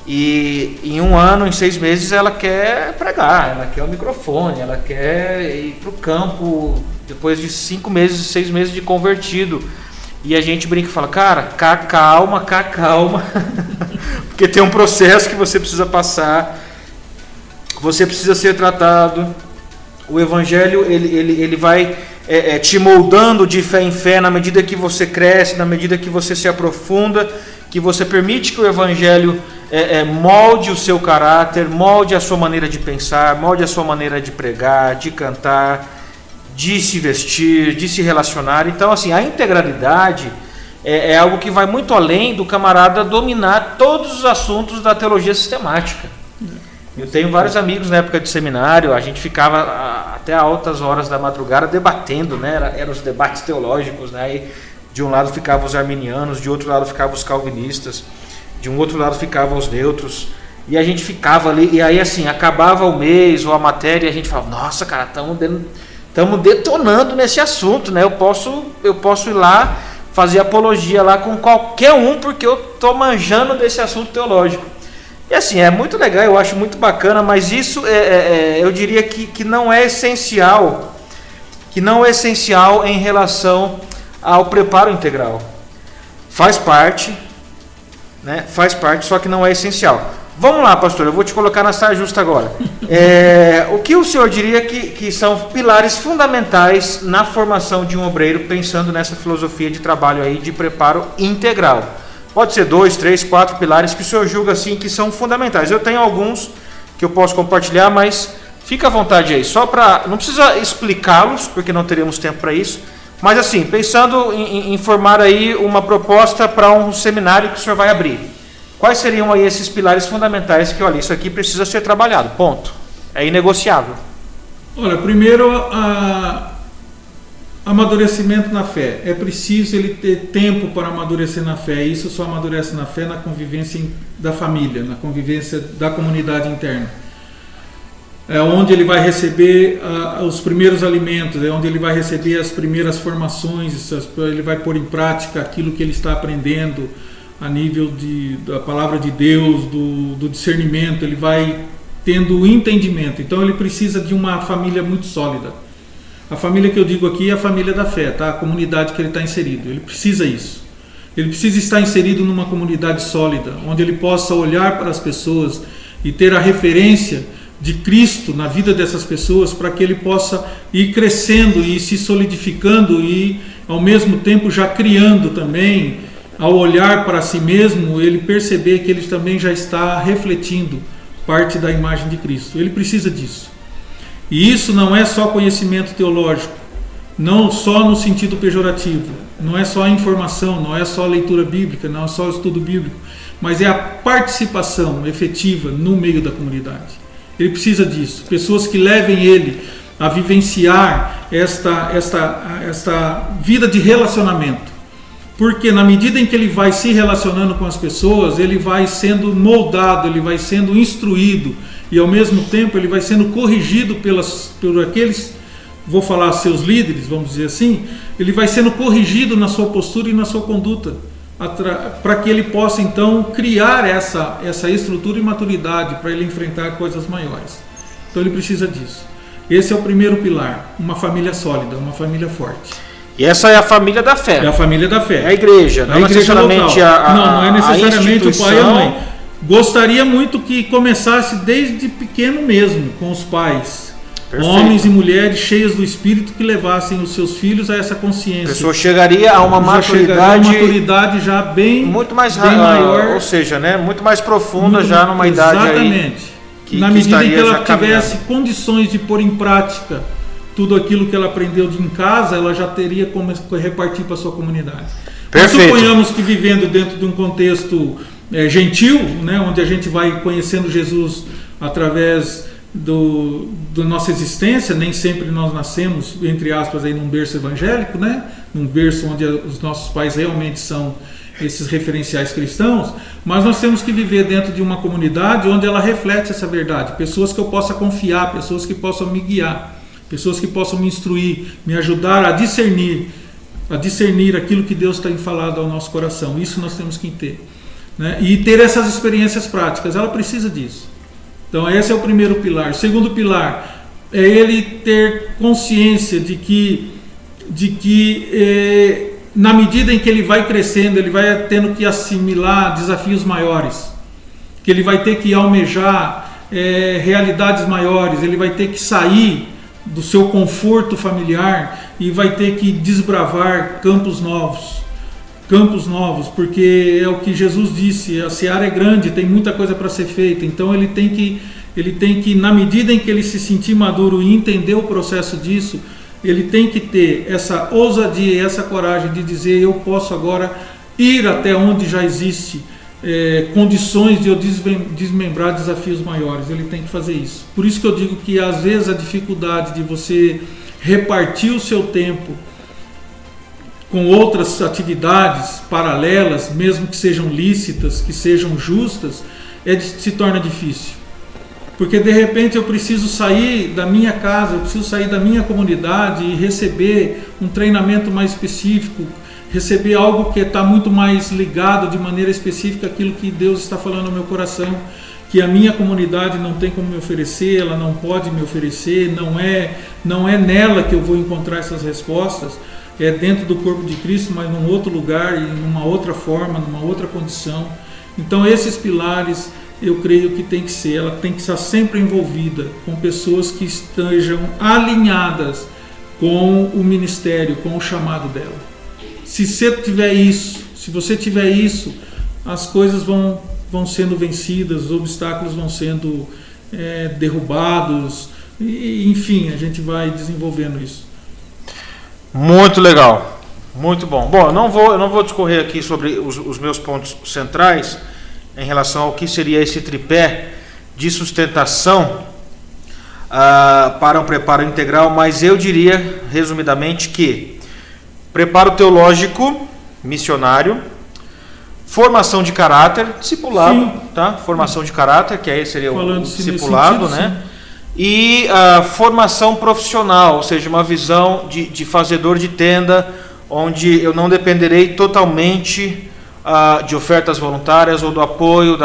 e em um ano, em 6 meses, ela quer pregar, ela quer o microfone, ela quer ir para o campo depois de 5 meses, 6 meses de convertido. E a gente brinca e fala, cara, calma, porque tem um processo que você precisa passar, você precisa ser tratado. O Evangelho ele vai te moldando de fé em fé na medida que você cresce, na medida que você se aprofunda, que você permite que o Evangelho molde o seu caráter, molde a sua maneira de pensar, molde a sua maneira de pregar, de cantar, de se vestir, de se relacionar. Então, assim, a integralidade é algo que vai muito além do camarada dominar todos os assuntos da teologia sistemática. Eu tenho vários amigos na época de seminário, a gente ficava até altas horas da madrugada debatendo, né? Eram os debates teológicos, né? E de um lado ficavam os arminianos, de outro lado ficavam os calvinistas, de um outro lado ficavam os neutros, e a gente ficava ali, e aí assim, acabava o mês ou a matéria, e a gente falava, nossa, cara, estamos detonando nesse assunto, né? Eu posso ir lá fazer apologia lá com qualquer um, porque eu estou manjando desse assunto teológico. E assim, é muito legal, eu acho muito bacana, mas isso eu diria que não é essencial, em relação ao preparo integral. Faz parte, né? Faz parte, só que não é essencial. Vamos lá, pastor, eu vou te colocar na saia justa agora. O que o senhor diria que são pilares fundamentais na formação de um obreiro, pensando nessa filosofia de trabalho aí de preparo integral? Pode ser 2, 3, 4 pilares que o senhor julga assim que são fundamentais. Eu tenho alguns que eu posso compartilhar, mas fica à vontade aí. Só para, não precisa explicá-los, porque não teremos tempo para isso. Mas assim, pensando em formar aí uma proposta para um seminário que o senhor vai abrir. Quais seriam aí esses pilares fundamentais que, olha, isso aqui precisa ser trabalhado, ponto. É inegociável. Olha, primeiro, amadurecimento na fé. É preciso ele ter tempo para amadurecer na fé. Isso só amadurece na fé na convivência da família, na convivência da comunidade interna. É onde ele vai receber os primeiros alimentos, é onde ele vai receber as primeiras formações, ele vai pôr em prática aquilo que ele está aprendendo a nível da palavra de Deus, do discernimento, ele vai tendo o entendimento. Então ele precisa de uma família muito sólida. A família que eu digo aqui é a família da fé, tá? A comunidade que ele está inserido. Ele precisa isso. Ele precisa estar inserido numa comunidade sólida, onde ele possa olhar para as pessoas e ter a referência de Cristo na vida dessas pessoas, para que ele possa ir crescendo e se solidificando e ao mesmo tempo já criando também, ao olhar para si mesmo, ele perceber que ele também já está refletindo parte da imagem de Cristo. Ele precisa disso. E isso não é só conhecimento teológico, não só no sentido pejorativo, não é só a informação, não é só a leitura bíblica, não é só o estudo bíblico, mas é a participação efetiva no meio da comunidade. Ele precisa disso, pessoas que levem ele a vivenciar esta vida de relacionamento. Porque na medida em que ele vai se relacionando com as pessoas, ele vai sendo moldado, ele vai sendo instruído e ao mesmo tempo ele vai sendo corrigido por aqueles, vou falar seus líderes, vamos dizer assim, ele vai sendo corrigido na sua postura e na sua conduta, para que ele possa então criar essa estrutura e maturidade para ele enfrentar coisas maiores. Então ele precisa disso. Esse é o primeiro pilar, uma família sólida, uma família forte. E essa é a família da fé. É a família da fé. É a igreja, não necessariamente não é necessariamente o pai e a mãe. Gostaria muito que começasse desde pequeno mesmo, com os pais. Perfeito. Homens e mulheres cheios do Espírito que levassem os seus filhos a essa consciência. A pessoa chegaria a uma maturidade já bem muito mais bem maior, ou seja, né, muito mais profunda, já numa idade aí. Exatamente. Na medida em que ela tivesse condições de pôr em prática tudo aquilo que ela aprendeu em casa, ela já teria como repartir para a sua comunidade. Perfeito. Mas suponhamos que vivendo dentro de um contexto gentil, né, onde a gente vai conhecendo Jesus através da nossa existência, nem sempre nós nascemos, entre aspas, aí, num berço evangélico, né, num berço onde os nossos pais realmente são esses referenciais cristãos, mas nós temos que viver dentro de uma comunidade onde ela reflete essa verdade, pessoas que eu possa confiar, pessoas que possam me guiar, pessoas que possam me instruir, me ajudar a discernir aquilo que Deus tem falado ao nosso coração. Isso nós temos que ter, né? E ter essas experiências práticas, ela precisa disso. Então esse é o primeiro pilar. O segundo pilar é ele ter consciência de que de que na medida em que ele vai crescendo, ele vai tendo que assimilar desafios maiores, que ele vai ter que almejar realidades maiores, ele vai ter que sair do seu conforto familiar e vai ter que desbravar campos novos, porque é o que Jesus disse, a seara é grande, tem muita coisa para ser feita, então ele tem que, na medida em que ele se sentir maduro e entender o processo disso, ele tem que ter essa ousadia e essa coragem de dizer, eu posso agora ir até onde já existe condições de eu desmembrar desafios maiores. Ele tem que fazer isso. Por isso que eu digo que às vezes a dificuldade de você repartir o seu tempo com outras atividades paralelas, mesmo que sejam lícitas, que sejam justas, se torna difícil. Porque de repente eu preciso sair da minha casa, eu preciso sair da minha comunidade e receber um treinamento mais específico, receber algo que está muito mais ligado de maneira específica àquilo que Deus está falando no meu coração, que a minha comunidade não tem como me oferecer, ela não pode me oferecer, não é nela que eu vou encontrar essas respostas, é dentro do corpo de Cristo, mas num outro lugar, e numa outra forma, numa outra condição. Então esses pilares, eu creio que tem que ser, ela tem que estar sempre envolvida com pessoas que estejam alinhadas com o ministério, com o chamado dela. Se você tiver isso, as coisas vão sendo vencidas, os obstáculos vão sendo derrubados, e, enfim, a gente vai desenvolvendo isso. Muito legal, muito bom. Bom, eu não vou discorrer aqui sobre os meus pontos centrais em relação ao que seria esse tripé de sustentação para um preparo integral, mas eu diria, resumidamente, que preparo teológico, missionário, formação de caráter, discipulado, tá? Formação de caráter, que aí seria o discipulado, sentido, né? E formação profissional, ou seja, uma visão de fazedor de tenda, onde eu não dependerei totalmente de ofertas voluntárias ou do apoio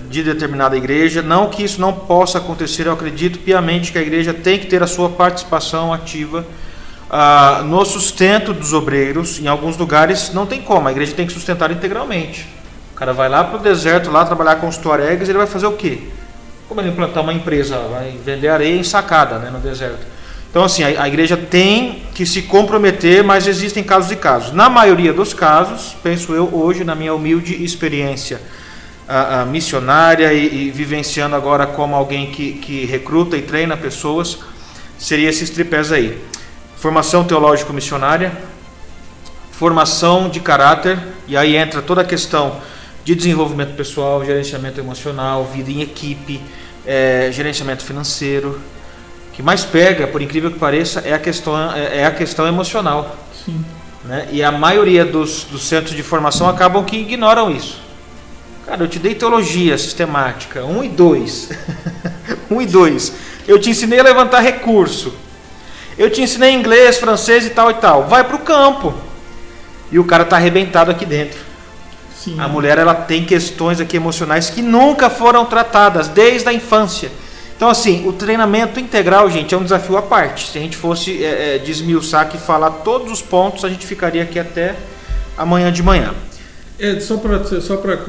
de determinada igreja. Não que isso não possa acontecer, eu acredito piamente que a igreja tem que ter a sua participação ativa no sustento dos obreiros. Em alguns lugares não tem como, a igreja tem que sustentar integralmente. O cara vai lá para o deserto, lá trabalhar com os tuaregs, ele vai fazer o quê? Como ele implantar uma empresa, vai vender areia ensacada, né, no deserto. Então assim, a igreja tem que se comprometer, mas existem casos e casos. Na maioria dos casos, penso eu hoje, na minha humilde experiência missionária e vivenciando agora como alguém que recruta e treina pessoas, seria esses tripés aí: formação teológico-missionária, formação de caráter, e aí entra toda a questão de desenvolvimento pessoal, gerenciamento emocional, vida em equipe, gerenciamento financeiro. O que mais pega, por incrível que pareça, é a questão emocional. Sim. Né? E a maioria dos centros de formação acabam que ignoram isso. Cara, eu te dei teologia sistemática, 1 e 2. 1 e 2. Eu te ensinei a levantar recurso. Eu te ensinei inglês, francês e tal e tal. Vai para o campo. E o cara está arrebentado aqui dentro. Sim. A mulher, ela tem questões aqui emocionais que nunca foram tratadas desde a infância. Então assim, o treinamento integral, gente, é um desafio à parte. Se a gente fosse desmiuçar aqui e falar todos os pontos, a gente ficaria aqui até amanhã de manhã. Só para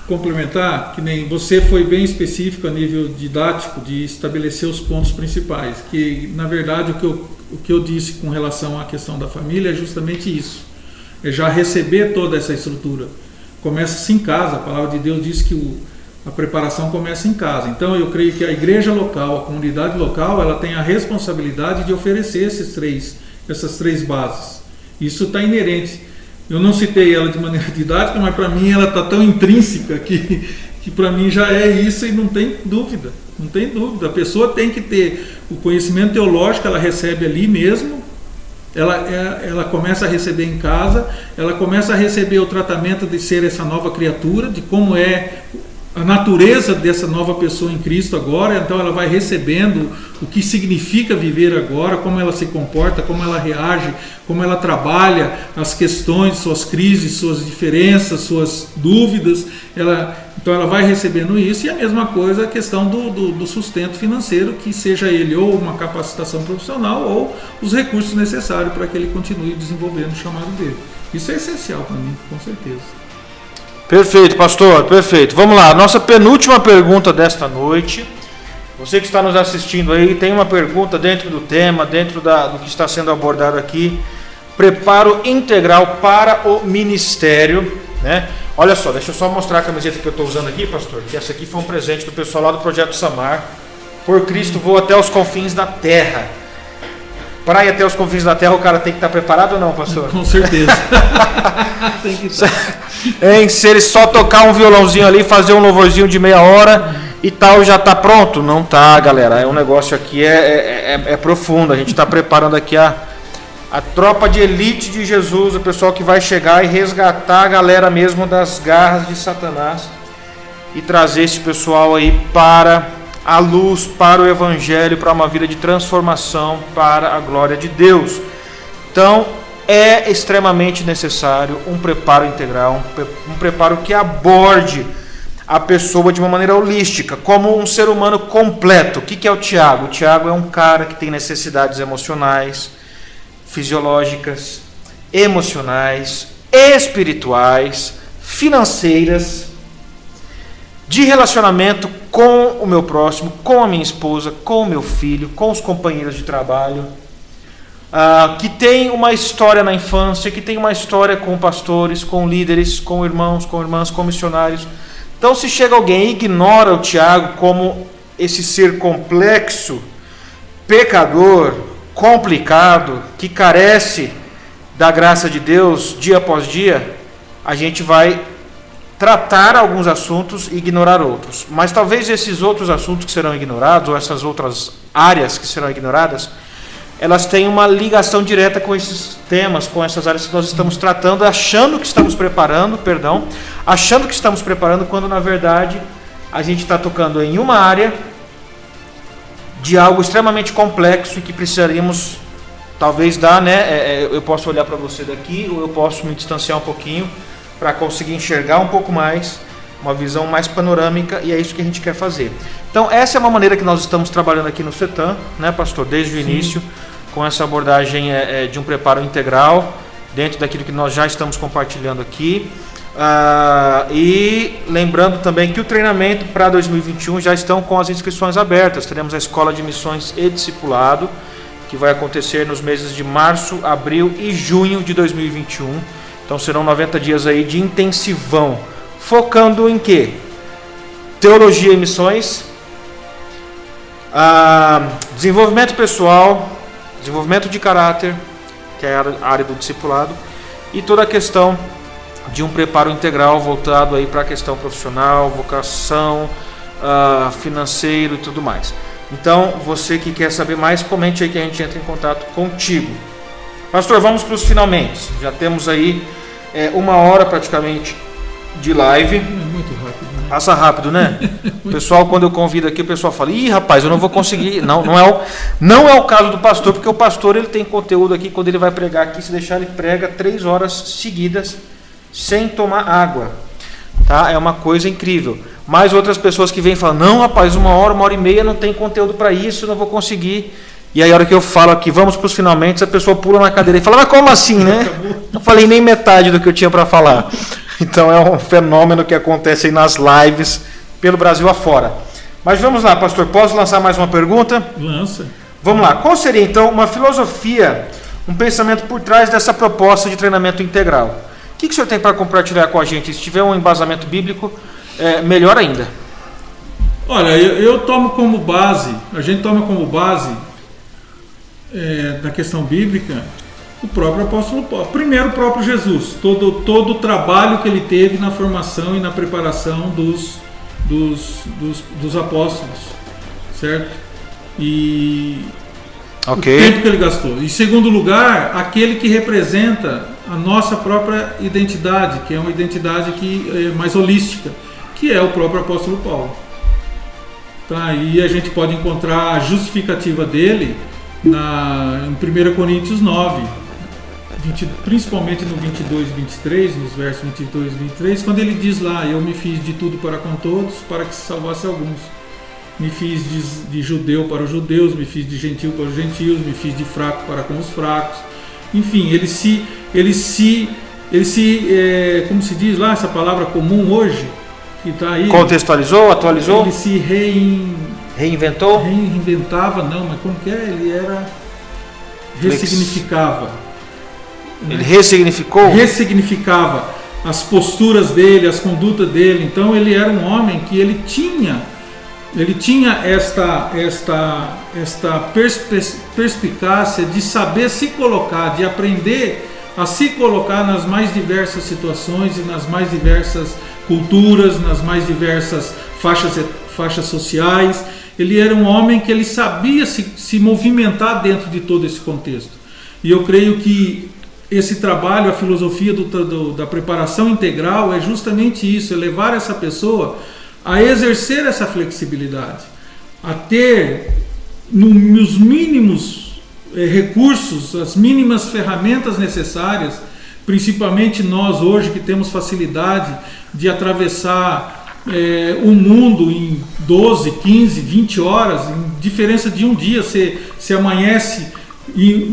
complementar, que nem você foi bem específico a nível didático de estabelecer os pontos principais, que na verdade o que eu disse com relação à questão da família é justamente isso, é já receber toda essa estrutura. Começa-se em casa, a palavra de Deus diz que a preparação começa em casa. Então eu creio que a igreja local, a comunidade local, ela tem a responsabilidade de oferecer essas três bases. Isso está inerente. Eu não citei ela de maneira didática, mas para mim ela está tão intrínseca que para mim já é isso e não tem dúvida. Não tem dúvida. A pessoa tem que ter o conhecimento teológico, ela recebe ali mesmo. Ela começa a receber em casa, ela começa a receber o tratamento de ser essa nova criatura, de como é a natureza dessa nova pessoa em Cristo agora, então ela vai recebendo o que significa viver agora, como ela se comporta, como ela reage, como ela trabalha as questões, suas crises, suas diferenças, suas dúvidas, então ela vai recebendo isso. E a mesma coisa a questão do sustento financeiro, que seja ele ou uma capacitação profissional ou os recursos necessários para que ele continue desenvolvendo o chamado dele. Isso é essencial para mim, com certeza. Perfeito, pastor, perfeito. Vamos lá, nossa penúltima pergunta desta noite. Você que está nos assistindo aí, tem uma pergunta dentro do tema, dentro do que está sendo abordado aqui. Preparo integral para o ministério, né? Olha só, deixa eu só mostrar a camiseta que eu estou usando aqui, pastor, que essa aqui foi um presente do pessoal lá do Projeto Samar. Por Cristo vou até os confins da terra. Para ir até os confins da terra, o cara tem que estar preparado ou não, pastor? Com certeza. Tem que estar. Se ele só tocar um violãozinho ali, fazer um louvorzinho de meia hora e tal, já está pronto? Não tá, galera. É um negócio aqui é profundo. A gente está preparando aqui a tropa de elite de Jesus, o pessoal que vai chegar e resgatar a galera mesmo das garras de Satanás e trazer esse pessoal aí para a luz, para o Evangelho, para uma vida de transformação, para a glória de Deus. Então, é extremamente necessário um preparo integral, um preparo que aborde a pessoa de uma maneira holística, como um ser humano completo. O que é o Tiago? O Tiago é um cara que tem necessidades emocionais, fisiológicas, emocionais, espirituais, financeiras, de relacionamento com o meu próximo, com a minha esposa, com o meu filho, com os companheiros de trabalho, que tem uma história na infância, que tem uma história com pastores, com líderes, com irmãos, com irmãs, com missionários. Então, se chega alguém e ignora o Tiago como esse ser complexo, pecador, complicado, que carece da graça de Deus dia após dia, a gente vai tratar alguns assuntos e ignorar outros. Mas talvez esses outros assuntos que serão ignorados, ou essas outras áreas que serão ignoradas, elas têm uma ligação direta com esses temas, com essas áreas que nós estamos tratando, achando que estamos preparando, quando na verdade a gente está tocando em uma área de algo extremamente complexo e que precisaríamos talvez dar, né? Eu posso olhar para você daqui, ou eu posso me distanciar um pouquinho para conseguir enxergar um pouco mais, uma visão mais panorâmica, e é isso que a gente quer fazer. Então, essa é uma maneira que nós estamos trabalhando aqui no CETAM, né, pastor, desde o início, com essa abordagem de um preparo integral, dentro daquilo que nós já estamos compartilhando aqui. E lembrando também que o treinamento para 2021 já estão com as inscrições abertas. Teremos a Escola de Missões e Discipulado, que vai acontecer nos meses de março, abril e junho de 2021. Então serão 90 dias aí de intensivão, focando em quê? Teologia e missões, desenvolvimento pessoal, desenvolvimento de caráter, que é a área do discipulado, e toda a questão de um preparo integral voltado aí para a questão profissional, vocação, financeiro e tudo mais. Então, você que quer saber mais, comente aí que a gente entra em contato contigo. Pastor, vamos para os finalmente. Já temos aí 1 hora praticamente de live. Muito rápido, né? Passa rápido, né? O pessoal, quando eu convido aqui, o pessoal fala: ih, rapaz, eu não vou conseguir. Não é o caso do pastor, porque o pastor ele tem conteúdo aqui, quando ele vai pregar aqui, se deixar, ele prega 3 horas seguidas, sem tomar água. Tá? É uma coisa incrível. Mas outras pessoas que vêm e falam: não, rapaz, 1 hora, 1h30, não tem conteúdo para isso, não vou conseguir. E aí, a hora que eu falo aqui, vamos para os finalmente, a pessoa pula na cadeira e fala: mas como assim, né? Não falei nem metade do que eu tinha para falar. Então, é um fenômeno que acontece aí nas lives pelo Brasil afora. Mas vamos lá, pastor, posso lançar mais uma pergunta? Lança. Vamos lá. Qual seria, então, uma filosofia, um pensamento por trás dessa proposta de treinamento integral? O que o senhor tem para compartilhar com a gente? Se tiver um embasamento bíblico, melhor ainda. Olha, eu tomo como base, a gente toma como base da questão bíblica o próprio apóstolo Paulo. Primeiro, o próprio Jesus, todo o trabalho que ele teve na formação e na preparação dos apóstolos, certo? E o tempo que ele gastou. Em segundo lugar, aquele que representa a nossa própria identidade, que é uma identidade que é mais holística, que é o próprio apóstolo Paulo. Tá? E a gente pode encontrar a justificativa dele em 1 Coríntios 9, principalmente no 22 e 23, nos versos 22 e 23, quando ele diz lá: eu me fiz de tudo para com todos, para que se salvasse alguns. Me fiz de judeu para os judeus, me fiz de gentil para os gentios, me fiz de fraco para com os fracos. Enfim, ele se como se diz lá, essa palavra comum hoje, que está aí. Contextualizou, atualizou? Ele se reinventou? Reinventava, não, mas como que é? Ele ressignificava. Ele ressignificou? Ressignificava as posturas dele, as condutas dele. Então ele era um homem que ele tinha esta perspicácia de saber se colocar, de aprender a se colocar nas mais diversas situações e nas mais diversas culturas, nas mais diversas faixas sociais. Ele era um homem que ele sabia se movimentar dentro de todo esse contexto. E eu creio que esse trabalho, a filosofia da preparação integral, é justamente isso, é levar essa pessoa a exercer essa flexibilidade, a ter nos mínimos recursos, as mínimas ferramentas necessárias, principalmente nós hoje que temos facilidade de atravessar o mundo em 12, 15, 20 horas, em diferença de um dia. Você amanhece e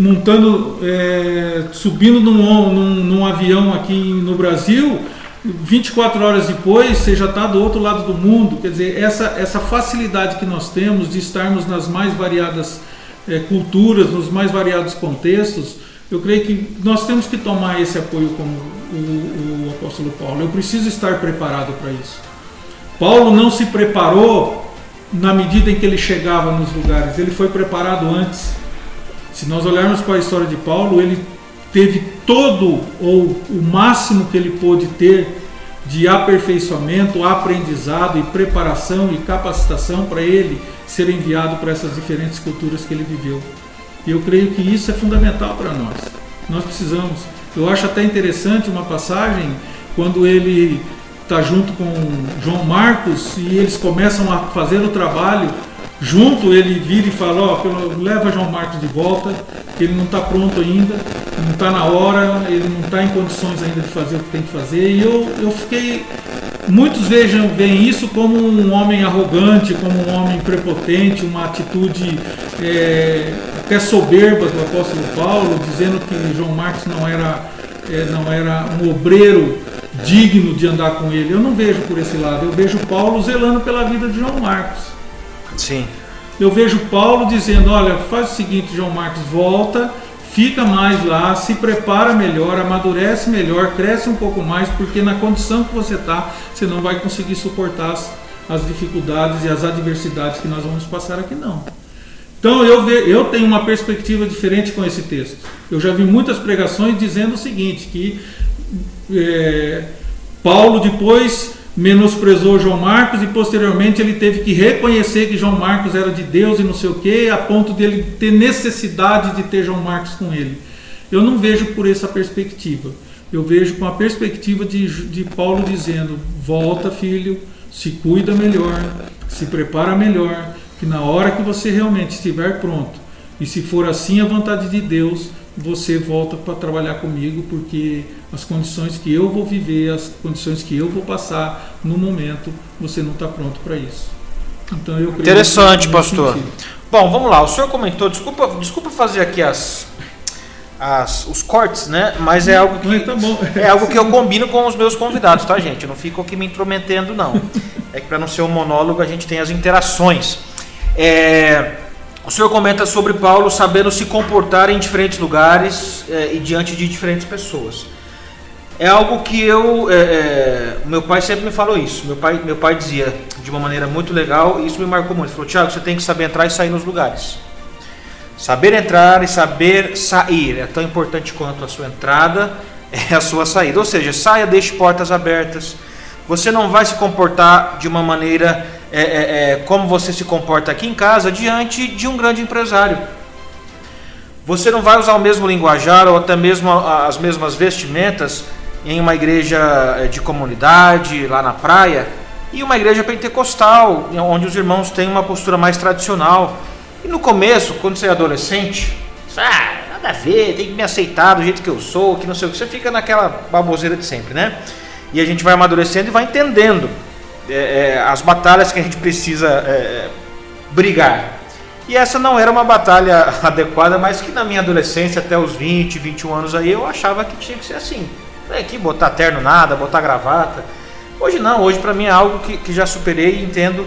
subindo num avião aqui no Brasil, 24 horas depois você já está do outro lado do mundo. Quer dizer, essa facilidade que nós temos de estarmos nas mais variadas culturas, nos mais variados contextos, eu creio que nós temos que tomar esse apoio como o apóstolo Paulo. Eu preciso estar preparado para isso. Paulo não se preparou na medida em que ele chegava nos lugares, ele foi preparado antes. Se nós olharmos para a história de Paulo, ele teve todo, ou o máximo que ele pôde ter de aperfeiçoamento, aprendizado e preparação e capacitação para ele ser enviado para essas diferentes culturas que ele viveu. E eu creio que isso é fundamental para nós. Nós precisamos. Eu acho até interessante uma passagem quando ele está junto com João Marcos e eles começam a fazer o trabalho junto. Ele vira e fala: leva João Marcos de volta, que ele não está pronto ainda, não está na hora, ele não está em condições ainda de fazer o que tem que fazer. E eu fiquei... Muitos veem isso como um homem arrogante, como um homem prepotente, uma atitude até soberba do apóstolo Paulo, dizendo que João Marcos não era um obreiro digno de andar com ele. Eu não vejo por esse lado. Eu vejo Paulo zelando pela vida de João Marcos. Sim. Eu vejo Paulo dizendo: olha, faz o seguinte, João Marcos, volta, fica mais lá, se prepara melhor, amadurece melhor, cresce um pouco mais, porque na condição que você está, você não vai conseguir suportar as dificuldades e as adversidades que nós vamos passar aqui, não. Então eu tenho uma perspectiva diferente com esse texto. Eu já vi muitas pregações dizendo o seguinte, que Paulo depois menosprezou João Marcos e posteriormente ele teve que reconhecer que João Marcos era de Deus e não sei o que, a ponto de ele ter necessidade de ter João Marcos com ele. Eu não vejo por essa perspectiva. Eu vejo com a perspectiva de Paulo dizendo: volta, filho, se cuida melhor, se prepara melhor, que na hora que você realmente estiver pronto, e se for assim a vontade de Deus, você volta para trabalhar comigo, porque as condições que eu vou viver, as condições que eu vou passar no momento, você não está pronto para isso. Então eu creio. Interessante, pastor. Sentido. Bom, vamos lá. O senhor comentou, desculpa fazer aqui os cortes, né? Mas é algo que tá bom. É algo que eu combino com os meus convidados, tá, gente? Eu não fico aqui me intrometendo, não. É que para não ser um monólogo a gente tem as interações. O senhor comenta sobre Paulo sabendo se comportar em diferentes lugares e diante de diferentes pessoas. É algo que meu pai sempre me falou isso. Meu pai dizia de uma maneira muito legal, e isso me marcou muito. Ele falou: Tiago, você tem que saber entrar e sair nos lugares. Saber entrar e saber sair é tão importante quanto a sua entrada é a sua saída. Ou seja, saia, deixe portas abertas. Você não vai se comportar de uma maneira como você se comporta aqui em casa diante de um grande empresário. Você não vai usar o mesmo linguajar ou até mesmo as mesmas vestimentas em uma igreja de comunidade, lá na praia, e uma igreja pentecostal, onde os irmãos têm uma postura mais tradicional. E no começo, quando você é adolescente, você, nada a ver, tem que me aceitar do jeito que eu sou, que não sei o que, você fica naquela baboseira de sempre, né? E a gente vai amadurecendo e vai entendendo as batalhas que a gente precisa brigar. E essa não era uma batalha adequada, mas que na minha adolescência, até os 20, 21 anos aí, eu achava que tinha que ser assim. Não é que botar terno nada, botar gravata. Hoje não, hoje para mim é algo que já superei e entendo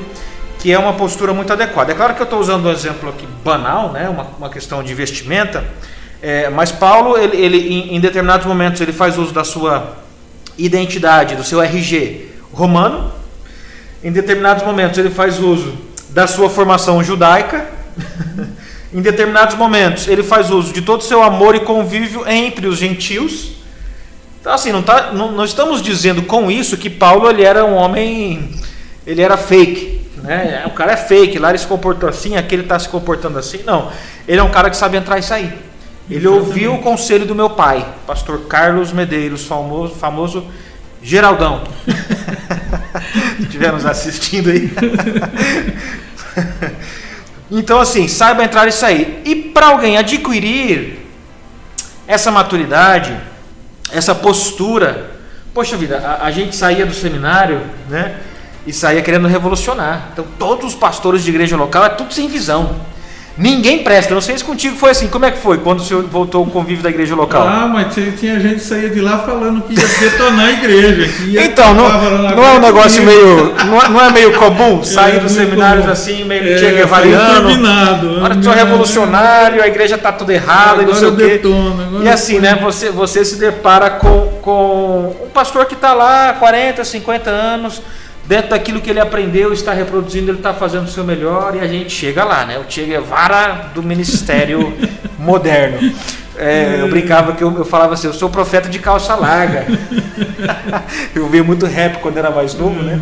que é uma postura muito adequada. É claro que eu estou usando um exemplo aqui banal, né? Uma questão de vestimenta, mas Paulo, ele em determinados momentos, ele faz uso da sua identidade, do seu RG romano. Em determinados momentos ele faz uso da sua formação judaica. Em determinados momentos ele faz uso de todo o seu amor e convívio entre os gentios. Então assim, não estamos dizendo com isso que Paulo ele era um homem, ele era fake, né? O cara é fake, lá ele se comportou assim, aqui ele está se comportando assim. Não, ele é um cara que sabe entrar e sair. Ele ouviu o conselho do meu pai, pastor Carlos Medeiros, famoso Geraldão. Se estiver nos assistindo aí. Então assim, saiba entrar e sair. E para alguém adquirir essa maturidade, essa postura, poxa vida, a gente saía do seminário, né? E saía querendo revolucionar. Então todos os pastores de igreja local é tudo sem visão. Ninguém presta. Não sei se contigo foi assim. Como é que foi quando o senhor voltou ao convívio da igreja local? Mas tinha gente que saía de lá falando que ia detonar a igreja. Então, não é um negócio meio... Não é meio comum sair dos seminários comum. Assim, meio Che Guevariano. Agora tu é revolucionário, a igreja está tudo errada e não sei o quê. E assim, né? Você se depara com um pastor que está lá há 40, 50 anos... Dentro daquilo que ele aprendeu, está reproduzindo, ele está fazendo o seu melhor, e a gente chega lá, né? O Che Guevara do ministério moderno. Eu brincava que eu falava assim, eu sou profeta de calça larga. Eu vi muito rap quando era mais novo, né?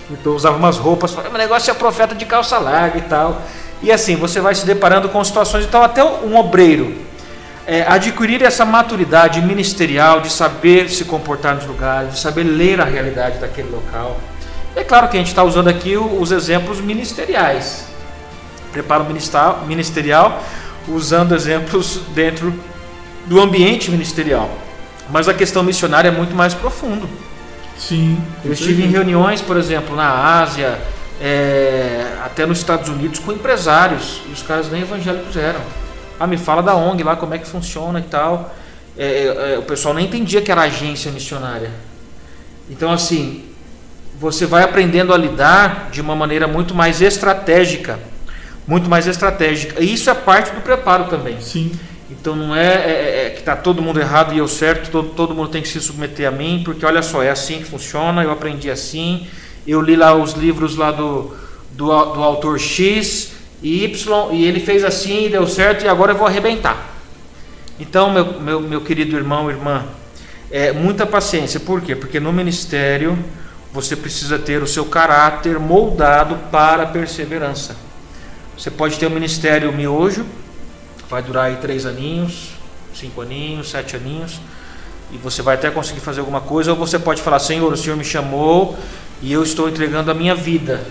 Então eu usava umas roupas, falava, o negócio é profeta de calça larga e tal. E assim, você vai se deparando com situações, então até um obreiro adquirir essa maturidade ministerial, de saber se comportar nos lugares, de saber ler a realidade daquele local. É claro que a gente está usando aqui os exemplos ministeriais, preparo ministerial, usando exemplos dentro do ambiente ministerial, mas a questão missionária é muito mais profundo. Sim. Eu estive em reuniões, por exemplo, na Ásia, até nos Estados Unidos, com empresários, e os caras nem evangélicos eram. Me fala da ONG lá, como é que funciona e tal. O pessoal nem entendia que era agência missionária. Então assim, você vai aprendendo a lidar de uma maneira muito mais estratégica. E isso é parte do preparo também. Sim. Então não é que está todo mundo errado e eu certo, todo mundo tem que se submeter a mim, porque olha só, é assim que funciona, eu aprendi assim, eu li lá os livros lá do autor X e Y, e ele fez assim, deu certo, e agora eu vou arrebentar. Então, meu querido irmão, irmã, muita paciência. Por quê? Porque no ministério você precisa ter o seu caráter moldado para a perseverança. Você pode ter um ministério miojo, vai durar aí 3 aninhos, 5 aninhos, 7 aninhos, e você vai até conseguir fazer alguma coisa, ou você pode falar, Senhor, o Senhor me chamou e eu estou entregando a minha vida,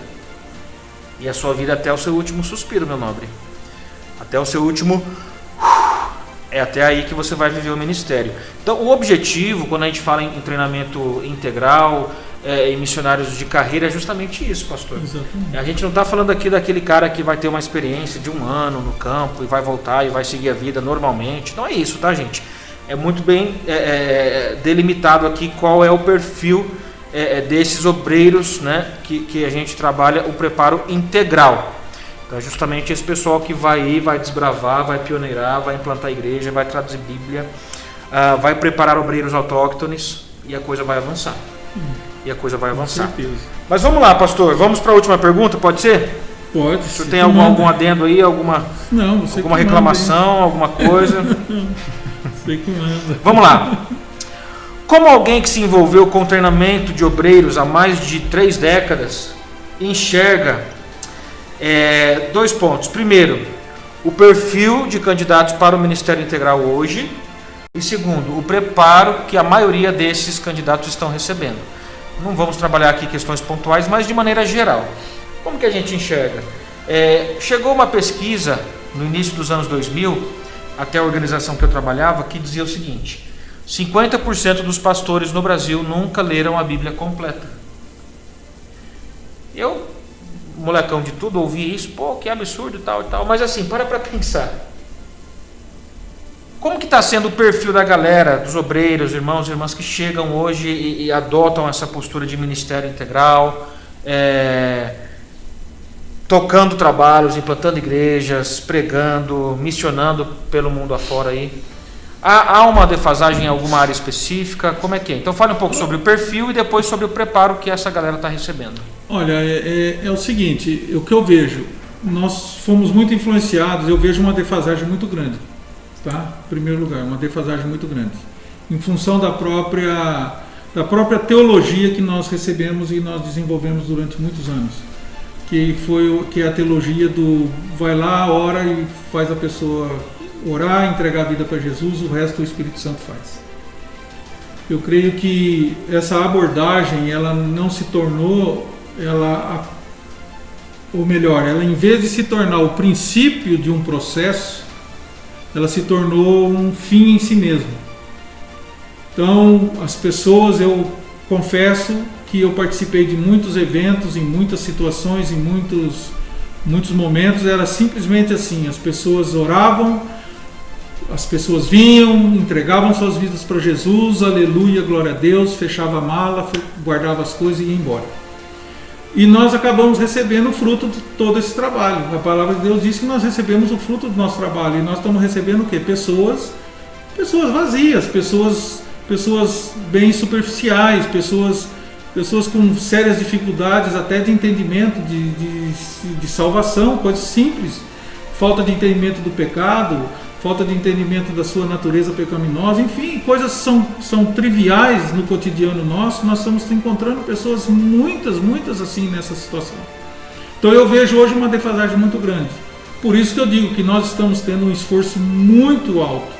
e a sua vida até o seu último suspiro, meu nobre, até o seu último... É até aí que você vai viver o ministério. Então o objetivo, quando a gente fala em treinamento integral, em missionários de carreira, é justamente isso, pastor. Exatamente. A gente não está falando aqui daquele cara que vai ter uma experiência de 1 ano no campo e vai voltar e vai seguir a vida normalmente. Não é isso, tá, gente? É muito bem delimitado aqui qual é o perfil desses obreiros, né, que a gente trabalha o preparo integral. Então é justamente esse pessoal que vai ir, vai desbravar, vai pioneirar, vai implantar a igreja, vai traduzir Bíblia, vai preparar obreiros autóctones, e a coisa vai avançar. Com certeza. Mas vamos lá, pastor, vamos para a última pergunta, pode ser? Pode. O senhor tem algum adendo aí, alguma reclamação, alguma coisa? Sei que manda. Vamos lá. Como alguém que se envolveu com treinamento de obreiros há mais de 3 décadas, enxerga 2 pontos. Primeiro, o perfil de candidatos para o Ministério Integral hoje. E segundo, o preparo que a maioria desses candidatos estão recebendo. não vamos trabalhar aqui questões pontuais, mas de maneira geral. Como que a gente enxerga? Chegou uma pesquisa no início dos anos 2000, até a organização que eu trabalhava, que dizia o seguinte: 50% dos pastores no Brasil nunca leram a Bíblia completa. Eu, molecão de tudo, ouvi isso, que absurdo, tal e tal, mas assim, para pensar. Como que está sendo o perfil da galera, dos obreiros, irmãos e irmãs que chegam hoje e adotam essa postura de ministério integral, tocando trabalhos, implantando igrejas, pregando, missionando pelo mundo afora aí? Há uma defasagem em alguma área específica? Como é que é? Então fale um pouco sobre o perfil e depois sobre o preparo que essa galera está recebendo. Olha, é o seguinte, o que eu vejo, nós fomos muito influenciados, eu vejo uma defasagem muito grande, tá? Em primeiro lugar, uma defasagem muito grande, em função da própria teologia que nós recebemos e nós desenvolvemos durante muitos anos, que é a teologia do vai lá, ora e faz a pessoa orar, entregar a vida para Jesus, o resto o Espírito Santo faz. Eu creio que essa abordagem, ela não se tornou, ela em vez de se tornar o princípio de um processo, ela se tornou um fim em si mesmo. Então, as pessoas, eu confesso que eu participei de muitos eventos, em muitas situações, em muitos momentos, era simplesmente assim: as pessoas oravam, as pessoas vinham, entregavam suas vidas para Jesus, aleluia, glória a Deus, fechava a mala, guardava as coisas e ia embora. E nós acabamos recebendo o fruto de todo esse trabalho. A palavra de Deus diz que nós recebemos o fruto do nosso trabalho. E nós estamos recebendo o quê? Pessoas vazias, pessoas bem superficiais, pessoas com sérias dificuldades até de entendimento, de salvação, coisas simples. Falta de entendimento do pecado, falta de entendimento da sua natureza pecaminosa, enfim, coisas são triviais no cotidiano nosso. Nós estamos encontrando pessoas muitas assim nessa situação. Então eu vejo hoje uma defasagem muito grande. Por isso que eu digo que nós estamos tendo um esforço muito alto.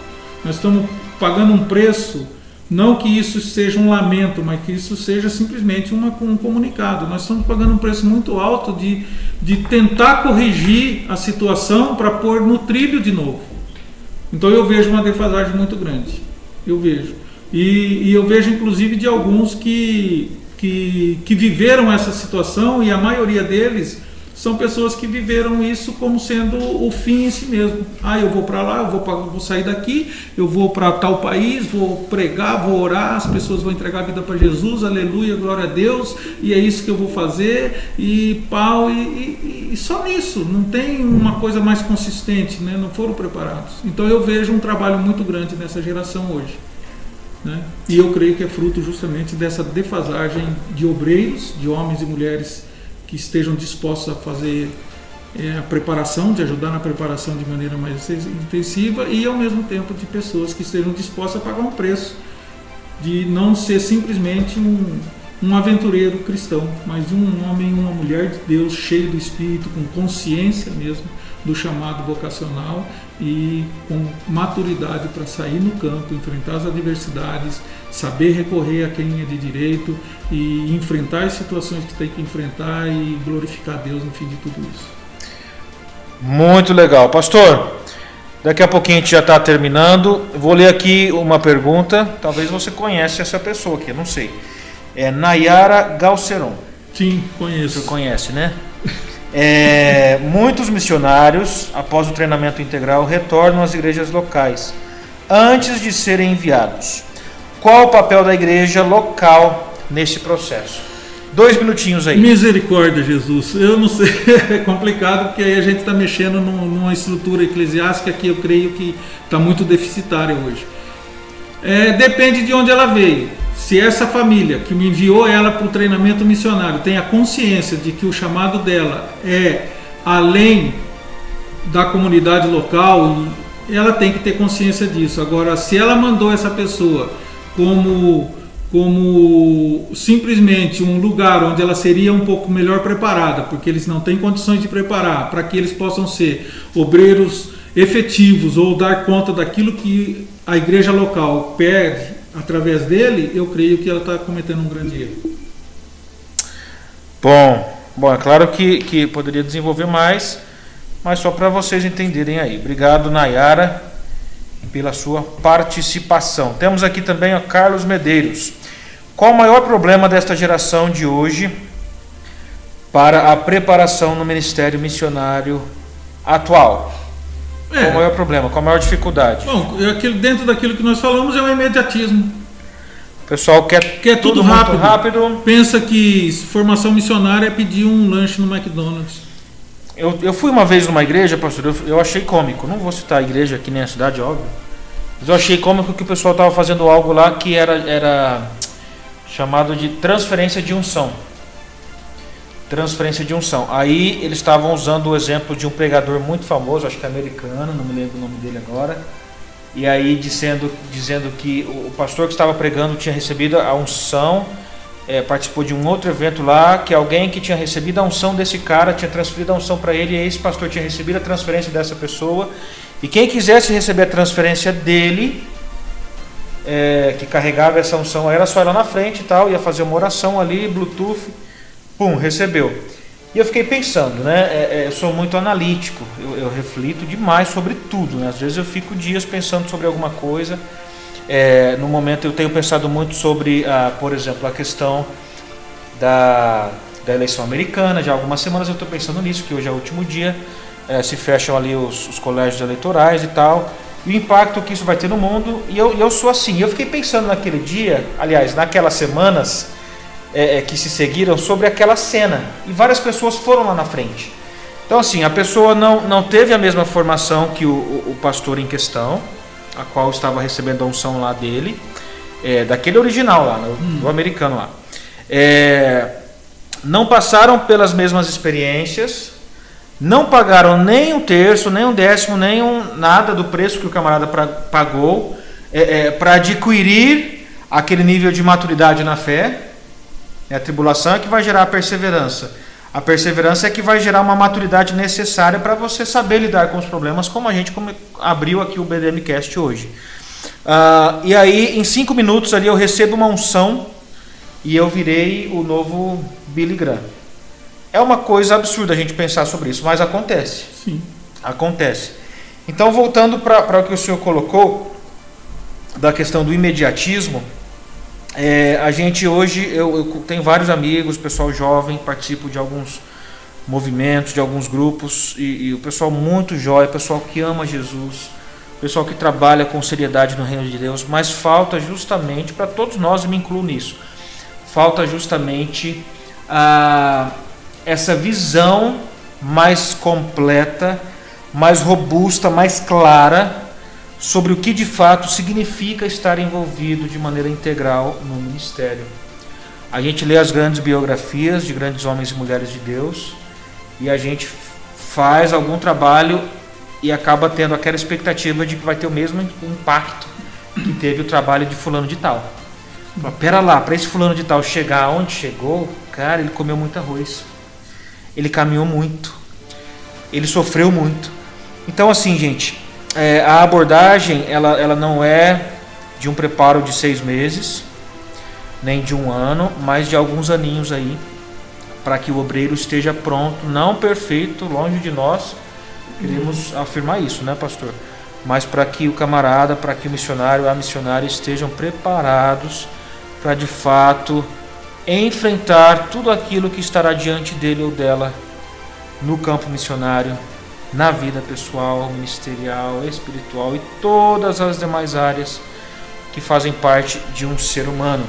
Nós estamos pagando um preço, não que isso seja um lamento, mas que isso seja simplesmente um comunicado. Nós estamos pagando um preço muito alto de tentar corrigir a situação para pôr no trilho de novo. Então eu vejo uma defasagem muito grande. Eu vejo. E eu vejo inclusive de alguns que viveram essa situação, e a maioria deles são pessoas que viveram isso como sendo o fim em si mesmo. Eu vou para lá, eu vou sair daqui, eu vou para tal país, vou pregar, vou orar, as pessoas vão entregar a vida para Jesus, aleluia, glória a Deus, e é isso que eu vou fazer, e pau, e só nisso. Não tem uma coisa mais consistente, né? Não foram preparados. Então eu vejo um trabalho muito grande nessa geração hoje, né? E eu creio que é fruto justamente dessa defasagem de obreiros, de homens e mulheres que estejam dispostos a fazer a preparação, de ajudar na preparação de maneira mais intensiva, e ao mesmo tempo de pessoas que estejam dispostas a pagar um preço, de não ser simplesmente um aventureiro cristão, mas um homem e uma mulher de Deus, cheio do Espírito, com consciência mesmo do chamado vocacional e com maturidade para sair no campo, enfrentar as adversidades, saber recorrer a quem é de direito e enfrentar as situações que tem que enfrentar e glorificar a Deus no fim de tudo isso. Muito legal. Pastor, daqui a pouquinho a gente já está terminando. Vou ler aqui uma pergunta, talvez você conhece essa pessoa aqui, não sei. É Nayara Galceron. Sim, conheço. Você conhece, né? Muitos missionários, após o treinamento integral, retornam às igrejas locais antes de serem enviados. Qual o papel da igreja local nesse processo? 2 minutinhos aí. Misericórdia, Jesus. Eu não sei, é complicado, porque aí a gente está mexendo numa estrutura eclesiástica que eu creio que está muito deficitária hoje. Depende de onde ela veio. Se essa família que me enviou ela para o treinamento missionário tem a consciência de que o chamado dela é além da comunidade local, ela tem que ter consciência disso. Agora, se ela mandou essa pessoa como simplesmente um lugar onde ela seria um pouco melhor preparada, porque eles não têm condições de preparar para que eles possam ser obreiros efetivos ou dar conta daquilo que a igreja local pede através dele, eu creio que ela está cometendo um grande erro. Bom, é claro que poderia desenvolver mais, mas só para vocês entenderem aí. Obrigado, Nayara, pela sua participação. Temos aqui também o Carlos Medeiros. Qual o maior problema desta geração de hoje para a preparação no ministério missionário atual? Qual o maior problema? Qual a maior dificuldade? Bom, dentro daquilo que nós falamos é o imediatismo. O pessoal quer tudo muito rápido. rápido. Pensa que formação missionária é pedir um lanche no McDonald's. Eu fui uma vez numa igreja, pastor, eu achei cômico. Não vou citar a igreja aqui nem a cidade, óbvio. Mas eu achei cômico que o pessoal estava fazendo algo lá que era chamado de transferência de unção. Transferência de unção. Aí eles estavam usando o exemplo de um pregador muito famoso, acho que é americano, não me lembro o nome dele agora. E aí dizendo que o pastor que estava pregando tinha recebido a unção, participou de um outro evento lá, que alguém que tinha recebido a unção desse cara tinha transferido a unção para ele, e esse pastor tinha recebido a transferência dessa pessoa, e quem quisesse receber a transferência dele, que carregava essa unção, era só ir lá na frente e tal, ia fazer uma oração ali, Bluetooth, pum, recebeu. E eu fiquei pensando, né? Eu sou muito analítico, eu reflito demais sobre tudo, né? Às vezes eu fico dias pensando sobre alguma coisa. No momento eu tenho pensado muito sobre, por exemplo, a questão da eleição americana. Já há algumas semanas eu estou pensando nisso, que hoje é o último dia, se fecham ali os colégios eleitorais e tal, e o impacto que isso vai ter no mundo. E eu sou assim, eu fiquei pensando naquele dia, aliás, naquelas semanas que se seguiram, sobre aquela cena, e várias pessoas foram lá na frente. Então assim, a pessoa não teve a mesma formação que o pastor em questão, a qual estava recebendo a unção lá dele, daquele original lá, do americano lá. Não passaram pelas mesmas experiências, não pagaram nem um terço, nem um décimo, nem nada do preço que o camarada pagou para adquirir aquele nível de maturidade na fé. A tribulação é que vai gerar a perseverança. A perseverança é que vai gerar uma maturidade necessária para você saber lidar com os problemas, como a gente abriu aqui o BDMcast hoje. E aí, em 5 minutos ali, eu recebo uma unção e eu virei o novo Billy Graham. É uma coisa absurda a gente pensar sobre isso, mas acontece. Sim. Acontece. Então, voltando para o que o senhor colocou, da questão do imediatismo, a gente hoje, eu tenho vários amigos, pessoal jovem, participo de alguns movimentos, de alguns grupos, e o pessoal muito jóia, pessoal que ama Jesus, pessoal que trabalha com seriedade no reino de Deus, mas falta justamente, para todos nós, e me incluo nisso, falta justamente essa visão mais completa, mais robusta, mais clara, sobre o que de fato significa estar envolvido de maneira integral no ministério. A gente lê as grandes biografias de grandes homens e mulheres de Deus e a gente faz algum trabalho e acaba tendo aquela expectativa de que vai ter o mesmo impacto que teve o trabalho de fulano de tal. Pera lá, para esse fulano de tal chegar onde chegou, cara, ele comeu muito arroz, ele caminhou muito, ele sofreu muito. Então assim, gente, a abordagem ela não é de um preparo de 6 meses, nem de 1 ano, mas de alguns aninhos aí, para que o obreiro esteja pronto, não perfeito, longe de nós, queremos afirmar isso, né, pastor? Mas para que o camarada, para que o missionário, a missionária estejam preparados para de fato enfrentar tudo aquilo que estará diante dele ou dela no campo missionário, na vida pessoal, ministerial, espiritual e todas as demais áreas que fazem parte de um ser humano.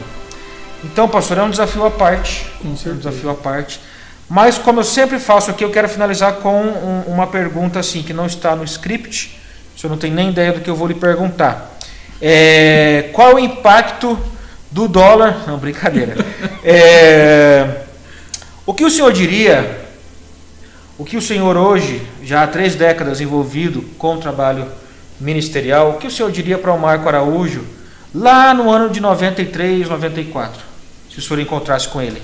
Então, pastor, é um desafio à parte. Com certeza. É um desafio à parte. Mas, como eu sempre faço aqui, eu quero finalizar com uma pergunta assim, que não está no script. O senhor não tem nem ideia do que eu vou lhe perguntar. Qual o impacto do dólar? Não, brincadeira. O que o senhor diria... O que o senhor hoje, já há 3 décadas envolvido com o trabalho ministerial, o que o senhor diria para o Marco Araújo lá no ano de 93, 94, se o senhor encontrasse com ele?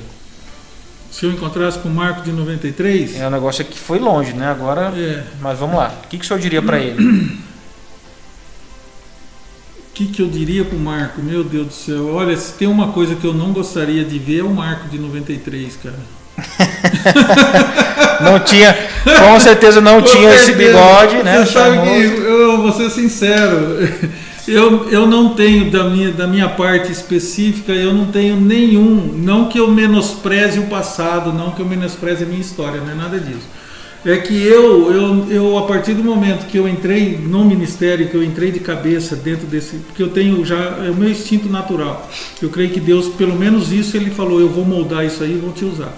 Se eu encontrasse com o Marco de 93... O negócio aqui foi longe, né? Agora, mas vamos lá. O que o senhor diria para ele? O que eu diria para o Marco? Meu Deus do céu. Olha, se tem uma coisa que eu não gostaria de ver é o Marco de 93, cara. Não tinha, com certeza não tinha esse bigode, né? Você sabe que eu vou ser sincero, eu não tenho da minha parte específica, eu não tenho nenhum, não que eu menospreze o passado, não que eu menospreze a minha história, não é nada disso. É que eu a partir do momento que eu entrei no ministério, que eu entrei de cabeça dentro desse, porque eu tenho já, é o meu instinto natural. Eu creio que Deus, pelo menos isso, Ele falou, eu vou moldar isso aí e vou te usar.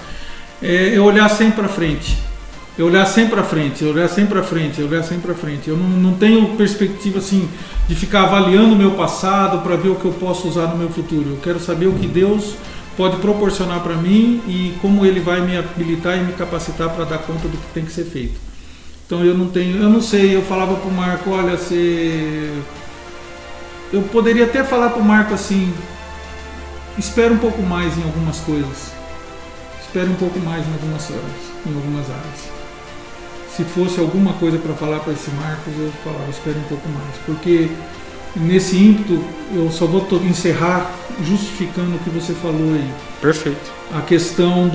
É olhar sempre para frente. Eu olhar sempre para frente, eu olhar sempre para frente, eu olhar sempre para frente. Eu não tenho perspectiva assim de ficar avaliando o meu passado para ver o que eu posso usar no meu futuro. Eu quero saber o que Deus pode proporcionar para mim e como Ele vai me habilitar e me capacitar para dar conta do que tem que ser feito. Então eu não sei, eu falava para o Marco, olha, eu poderia até falar para o Marco assim, espera um pouco mais em algumas coisas, espere um pouco mais em algumas áreas. Se fosse alguma coisa para falar para esse Marcos, eu falava, espere um pouco mais, porque nesse ímpeto, eu só vou encerrar justificando o que você falou aí. Perfeito. A questão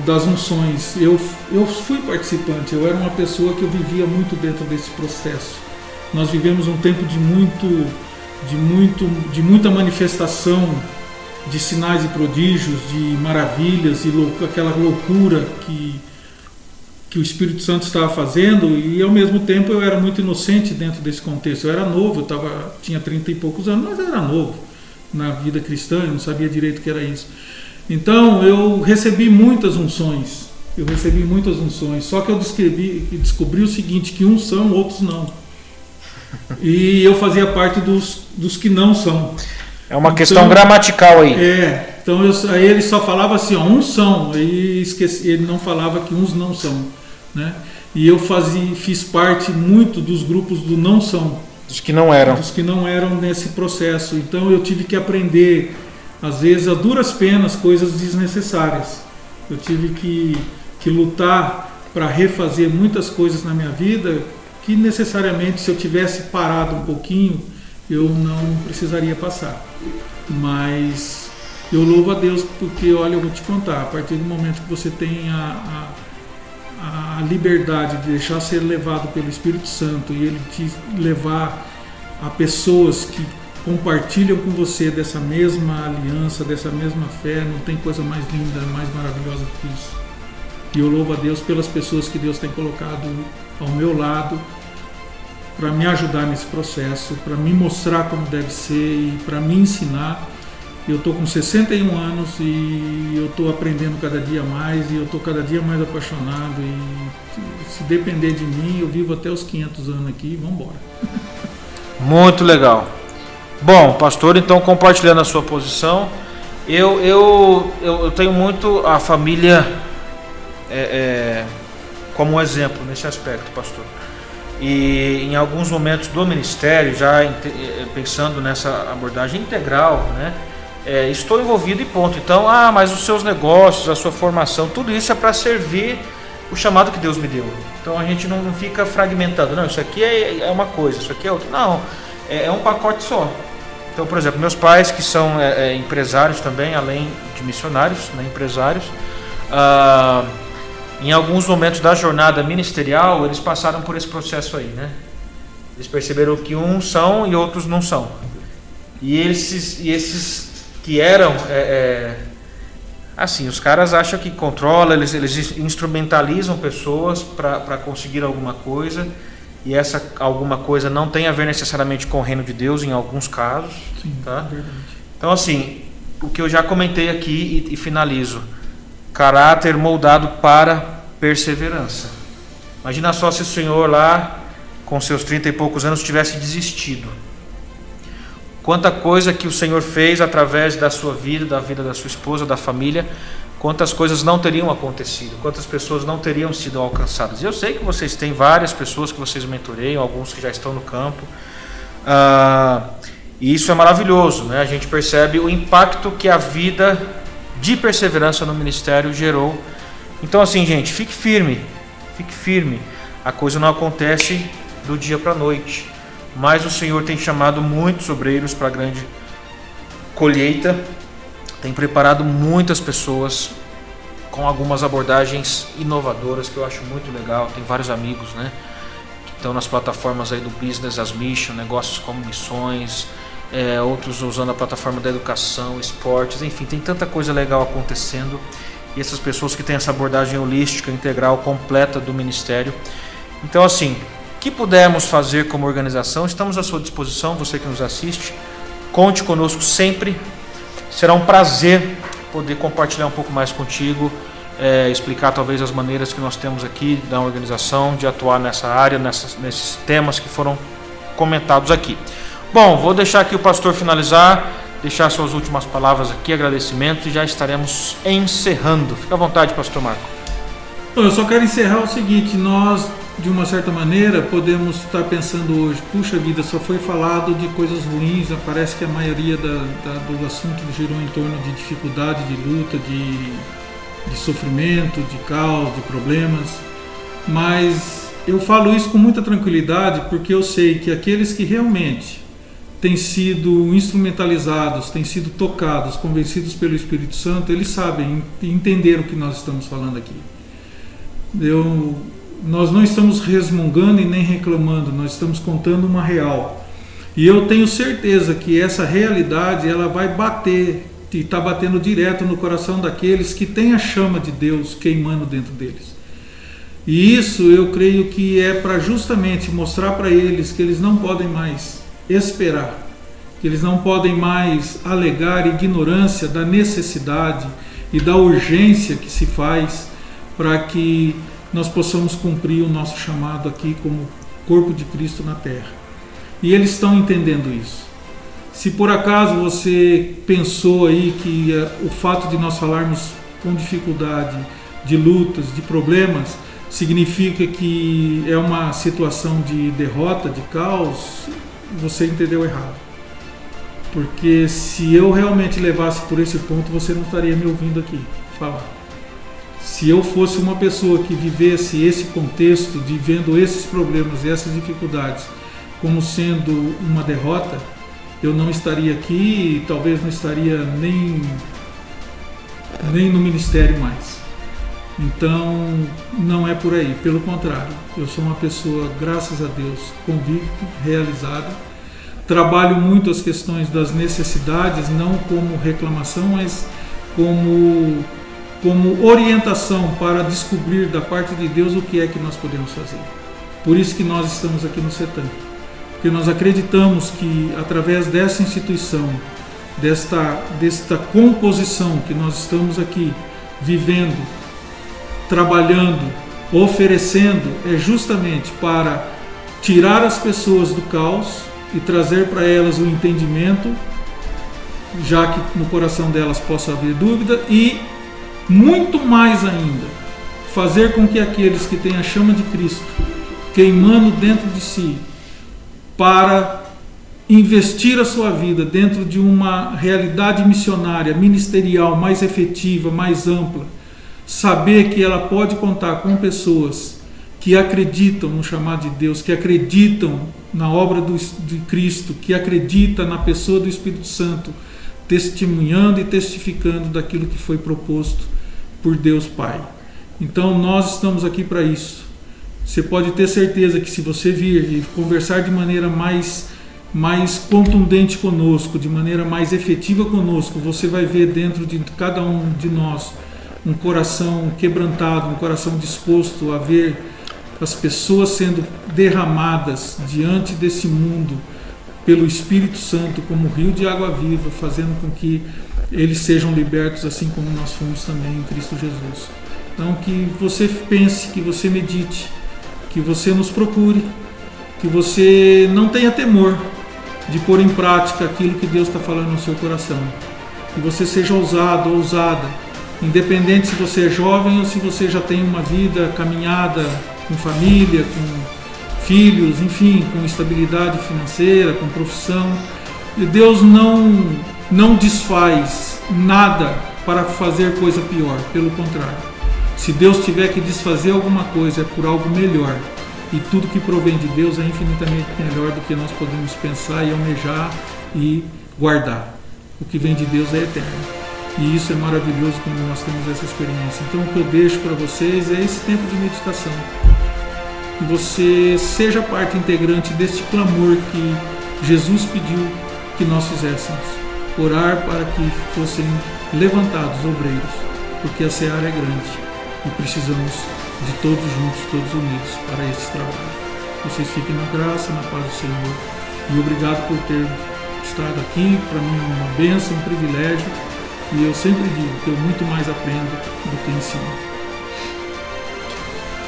das unções. Eu fui participante, eu era uma pessoa que eu vivia muito dentro desse processo. Nós vivemos um tempo de muita manifestação de sinais e prodígios, de maravilhas, e aquela loucura que o Espírito Santo estava fazendo, e ao mesmo tempo eu era muito inocente dentro desse contexto. Eu era novo, tinha 30 e poucos anos, mas eu era novo na vida cristã, eu não sabia direito o que era isso. Então eu recebi muitas unções, só que eu descobri o seguinte, que uns são, outros não. E eu fazia parte dos que não são. É uma questão gramatical aí. Então aí ele só falava assim, uns são, ele não falava que uns não são, né? E eu fiz parte muito dos grupos do não são. Dos que não eram. Dos que não eram nesse processo. Então eu tive que aprender, às vezes, a duras penas, coisas desnecessárias. Eu tive que lutar para refazer muitas coisas na minha vida que necessariamente, se eu tivesse parado um pouquinho, eu não precisaria passar. Mas eu louvo a Deus porque, olha, eu vou te contar, a partir do momento que você tem a liberdade de deixar ser levado pelo Espírito Santo e Ele te levar a pessoas que compartilham com você dessa mesma aliança, dessa mesma fé, não tem coisa mais linda, mais maravilhosa do que isso. E eu louvo a Deus pelas pessoas que Deus tem colocado ao meu lado para me ajudar nesse processo, para me mostrar como deve ser e para me ensinar. Eu estou com 61 anos e eu estou aprendendo cada dia mais e eu estou cada dia mais apaixonado e se depender de mim, eu vivo até os 500 anos aqui e vamos embora. Muito legal. Bom, pastor, então compartilhando a sua posição, eu tenho muito a família como um exemplo nesse aspecto, pastor. E em alguns momentos do ministério, já pensando nessa abordagem integral, né? Estou envolvido e ponto. Então, mas os seus negócios, a sua formação, tudo isso é para servir o chamado que Deus me deu. Então a gente não fica fragmentando, não, isso aqui é uma coisa, isso aqui é outra. Não, é um pacote só. Então, por exemplo, meus pais que são empresários também, além de missionários, né, empresários, em alguns momentos da jornada ministerial, eles passaram por esse processo aí, né? Eles perceberam que uns são e outros não são. E esses que eram, assim, os caras acham que controlam, eles instrumentalizam pessoas para conseguir alguma coisa, e essa alguma coisa não tem a ver necessariamente com o reino de Deus em alguns casos. Sim, tá? Verdade. Então, assim, o que eu já comentei aqui e finalizo: caráter moldado para perseverança. Imagina só se o senhor lá, com seus 30 e poucos anos, tivesse desistido. Quanta coisa que o Senhor fez através da sua vida, da vida da sua esposa, da família, quantas coisas não teriam acontecido, quantas pessoas não teriam sido alcançadas. E eu sei que vocês têm várias pessoas que vocês mentoreiam, alguns que já estão no campo, e isso é maravilhoso, né? A gente percebe o impacto que a vida de perseverança no ministério gerou. Então, assim, gente, fique firme, a coisa não acontece do dia para a noite. Mas o Senhor tem chamado muitos obreiros para a grande colheita, tem preparado muitas pessoas com algumas abordagens inovadoras que eu acho muito legal. Tem vários amigos, né, que estão nas plataformas aí do Business as Mission, negócios como missões, outros usando a plataforma da educação, esportes, enfim, tem tanta coisa legal acontecendo. E essas pessoas que têm essa abordagem holística, integral, completa do ministério. Então, assim, o que pudermos fazer como organização, estamos à sua disposição, você que nos assiste. Conte conosco sempre. Será um prazer poder compartilhar um pouco mais contigo, explicar talvez as maneiras que nós temos aqui da organização, de atuar nessa área, nesses temas que foram comentados aqui. Bom, vou deixar aqui o pastor finalizar, deixar suas últimas palavras aqui, agradecimentos, e já estaremos encerrando. Fica à vontade, pastor Marco. Eu só quero encerrar o seguinte: nós, de uma certa maneira, podemos estar pensando hoje, puxa vida, só foi falado de coisas ruins, parece que a maioria do assunto girou em torno de dificuldade, de luta, de sofrimento, de caos, de problemas, mas eu falo isso com muita tranquilidade, porque eu sei que aqueles que realmente têm sido instrumentalizados, têm sido tocados, convencidos pelo Espírito Santo, eles sabem entender o que nós estamos falando aqui. Nós não estamos resmungando e nem reclamando, nós estamos contando uma real. E eu tenho certeza que essa realidade ela vai bater, e está batendo direto no coração daqueles que têm a chama de Deus queimando dentro deles. E isso eu creio que é para justamente mostrar para eles que eles não podem mais esperar, que eles não podem mais alegar ignorância da necessidade e da urgência que se faz para que nós possamos cumprir o nosso chamado aqui como corpo de Cristo na terra. E eles estão entendendo isso. Se por acaso você pensou aí que o fato de nós falarmos com dificuldade, de lutas, de problemas, significa que é uma situação de derrota, de caos, você entendeu errado. Porque se eu realmente levasse por esse ponto, você não estaria me ouvindo aqui falar. Se eu fosse uma pessoa que vivesse esse contexto de vendo esses problemas e essas dificuldades como sendo uma derrota, eu não estaria aqui e talvez não estaria nem no ministério mais. Então, não é por aí, pelo contrário, eu sou uma pessoa, graças a Deus, convicta, realizada, trabalho muito as questões das necessidades, não como reclamação, mas como orientação para descobrir da parte de Deus o que é que nós podemos fazer. Por isso que nós estamos aqui no CETAM, porque nós acreditamos que através dessa instituição, desta composição que nós estamos aqui vivendo, trabalhando, oferecendo, é justamente para tirar as pessoas do caos e trazer para elas o entendimento, já que no coração delas possa haver dúvida, e muito mais ainda, fazer com que aqueles que têm a chama de Cristo queimando dentro de si, para investir a sua vida dentro de uma realidade missionária, ministerial, mais efetiva, mais ampla, saber que ela pode contar com pessoas que acreditam no chamado de Deus, que acreditam na obra de Cristo, que acreditam na pessoa do Espírito Santo, testemunhando e testificando daquilo que foi proposto por Deus Pai. Então nós estamos aqui para isso. Você pode ter certeza que se você vir e conversar de maneira mais contundente conosco, de maneira mais efetiva conosco, você vai ver dentro de cada um de nós um coração quebrantado, um coração disposto a ver as pessoas sendo derramadas diante desse mundo pelo Espírito Santo como rio de água viva, fazendo com que eles sejam libertos assim como nós fomos também em Cristo Jesus. Então que você pense, que você medite, que você nos procure, que você não tenha temor de pôr em prática aquilo que Deus está falando no seu coração, que você seja ousado, ousada, independente se você é jovem ou se você já tem uma vida caminhada com família, com filhos, enfim, com estabilidade financeira, com profissão. E Deus não desfaz nada para fazer coisa pior, pelo contrário. Se Deus tiver que desfazer alguma coisa, é por algo melhor. E tudo que provém de Deus é infinitamente melhor do que nós podemos pensar e almejar e guardar. O que vem de Deus é eterno. E isso é maravilhoso quando nós temos essa experiência. Então o que eu deixo para vocês é esse tempo de meditação. Que você seja parte integrante deste clamor que Jesus pediu que nós fizéssemos. Orar para que fossem levantados obreiros, porque a seara é grande e precisamos de todos juntos, todos unidos para esse trabalho. Vocês fiquem na graça, na paz do Senhor. E obrigado por ter estado aqui. Para mim é uma bênção, um privilégio. E eu sempre digo que eu muito mais aprendo do que ensino.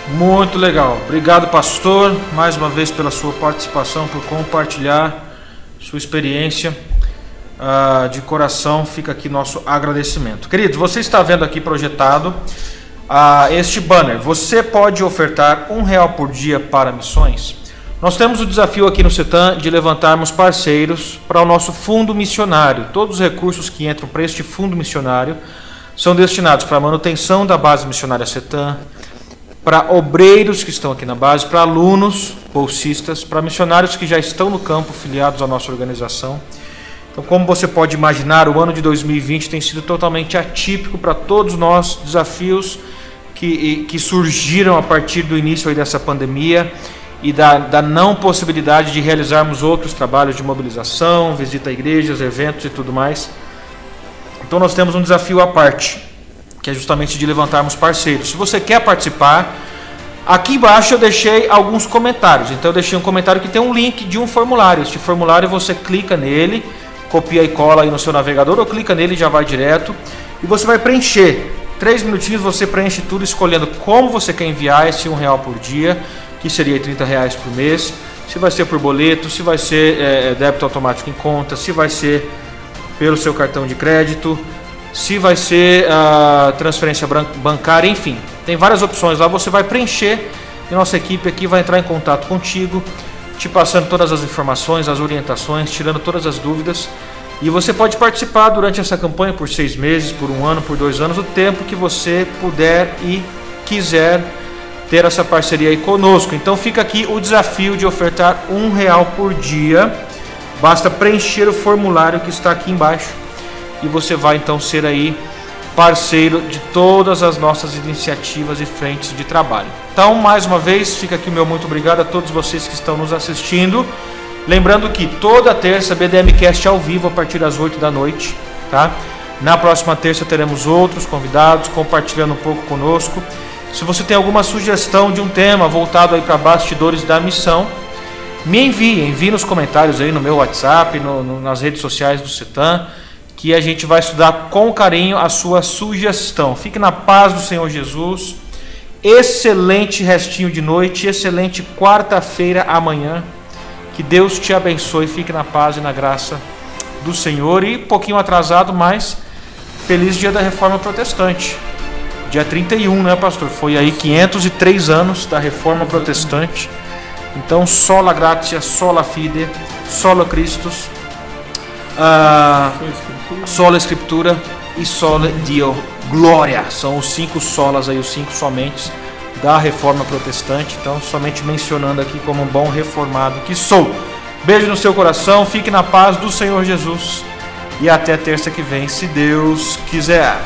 Muito legal. Obrigado, pastor, mais uma vez pela sua participação, por compartilhar sua experiência. De coração fica aqui nosso agradecimento. Queridos, você está vendo aqui projetado este banner. Você pode ofertar R$1 por dia para missões? Nós temos o desafio aqui no CETAM de levantarmos parceiros para o nosso fundo missionário. Todos os recursos que entram para este fundo missionário são destinados para a manutenção da base missionária CETAM, para obreiros que estão aqui na base, para alunos, bolsistas, para missionários que já estão no campo, filiados à nossa organização. Então, como você pode imaginar, o ano de 2020 tem sido totalmente atípico para todos nós, desafios que surgiram a partir do início aí dessa pandemia e da não possibilidade de realizarmos outros trabalhos de mobilização, visita a igrejas, eventos e tudo mais. Então nós temos um desafio à parte, que é justamente de levantarmos parceiros. Se você quer participar, aqui embaixo eu deixei alguns comentários. Então eu deixei um comentário que tem um link de um formulário. Este formulário você clica nele, copia e cola aí no seu navegador, ou clica nele e já vai direto. E você vai preencher. 3 minutinhos você preenche tudo, escolhendo como você quer enviar esse R$1 por dia, que seria R$30 por mês. Se vai ser por boleto, se vai ser débito automático em conta, se vai ser pelo seu cartão de crédito, se vai ser transferência bancária, enfim. Tem várias opções lá, você vai preencher e nossa equipe aqui vai entrar em contato contigo, te passando todas as informações, as orientações, tirando todas as dúvidas. E você pode participar durante essa campanha por 6 meses, por 1 ano, por 2 anos, o tempo que você puder e quiser ter essa parceria aí conosco. Então fica aqui o desafio de ofertar R$1 por dia. Basta preencher o formulário que está aqui embaixo e você vai então ser aí parceiro de todas as nossas iniciativas e frentes de trabalho. Então, mais uma vez, fica aqui o meu muito obrigado a todos vocês que estão nos assistindo. Lembrando que toda terça BDMcast ao vivo a partir das 8 da noite, tá? Na próxima terça teremos outros convidados compartilhando um pouco conosco. Se você tem alguma sugestão de um tema voltado aí para bastidores da missão, me envie nos comentários aí no meu WhatsApp, nas redes sociais do CETAM, que a gente vai estudar com carinho a sua sugestão. Fique na paz do Senhor Jesus. Excelente restinho de noite, excelente quarta-feira amanhã. Que Deus te abençoe, fique na paz e na graça do Senhor. E um pouquinho atrasado, mas feliz dia da Reforma Protestante. Dia 31, né, pastor? Foi aí 503 anos da Reforma Protestante. Então, sola gratia, sola fide, sola Christus, sola Escritura e sola Dio Glória. São os 5 solas aí, os 5 somentes da Reforma Protestante. Então, somente mencionando aqui como um bom reformado que sou. Beijo no seu coração, fique na paz do Senhor Jesus e até terça que vem, se Deus quiser.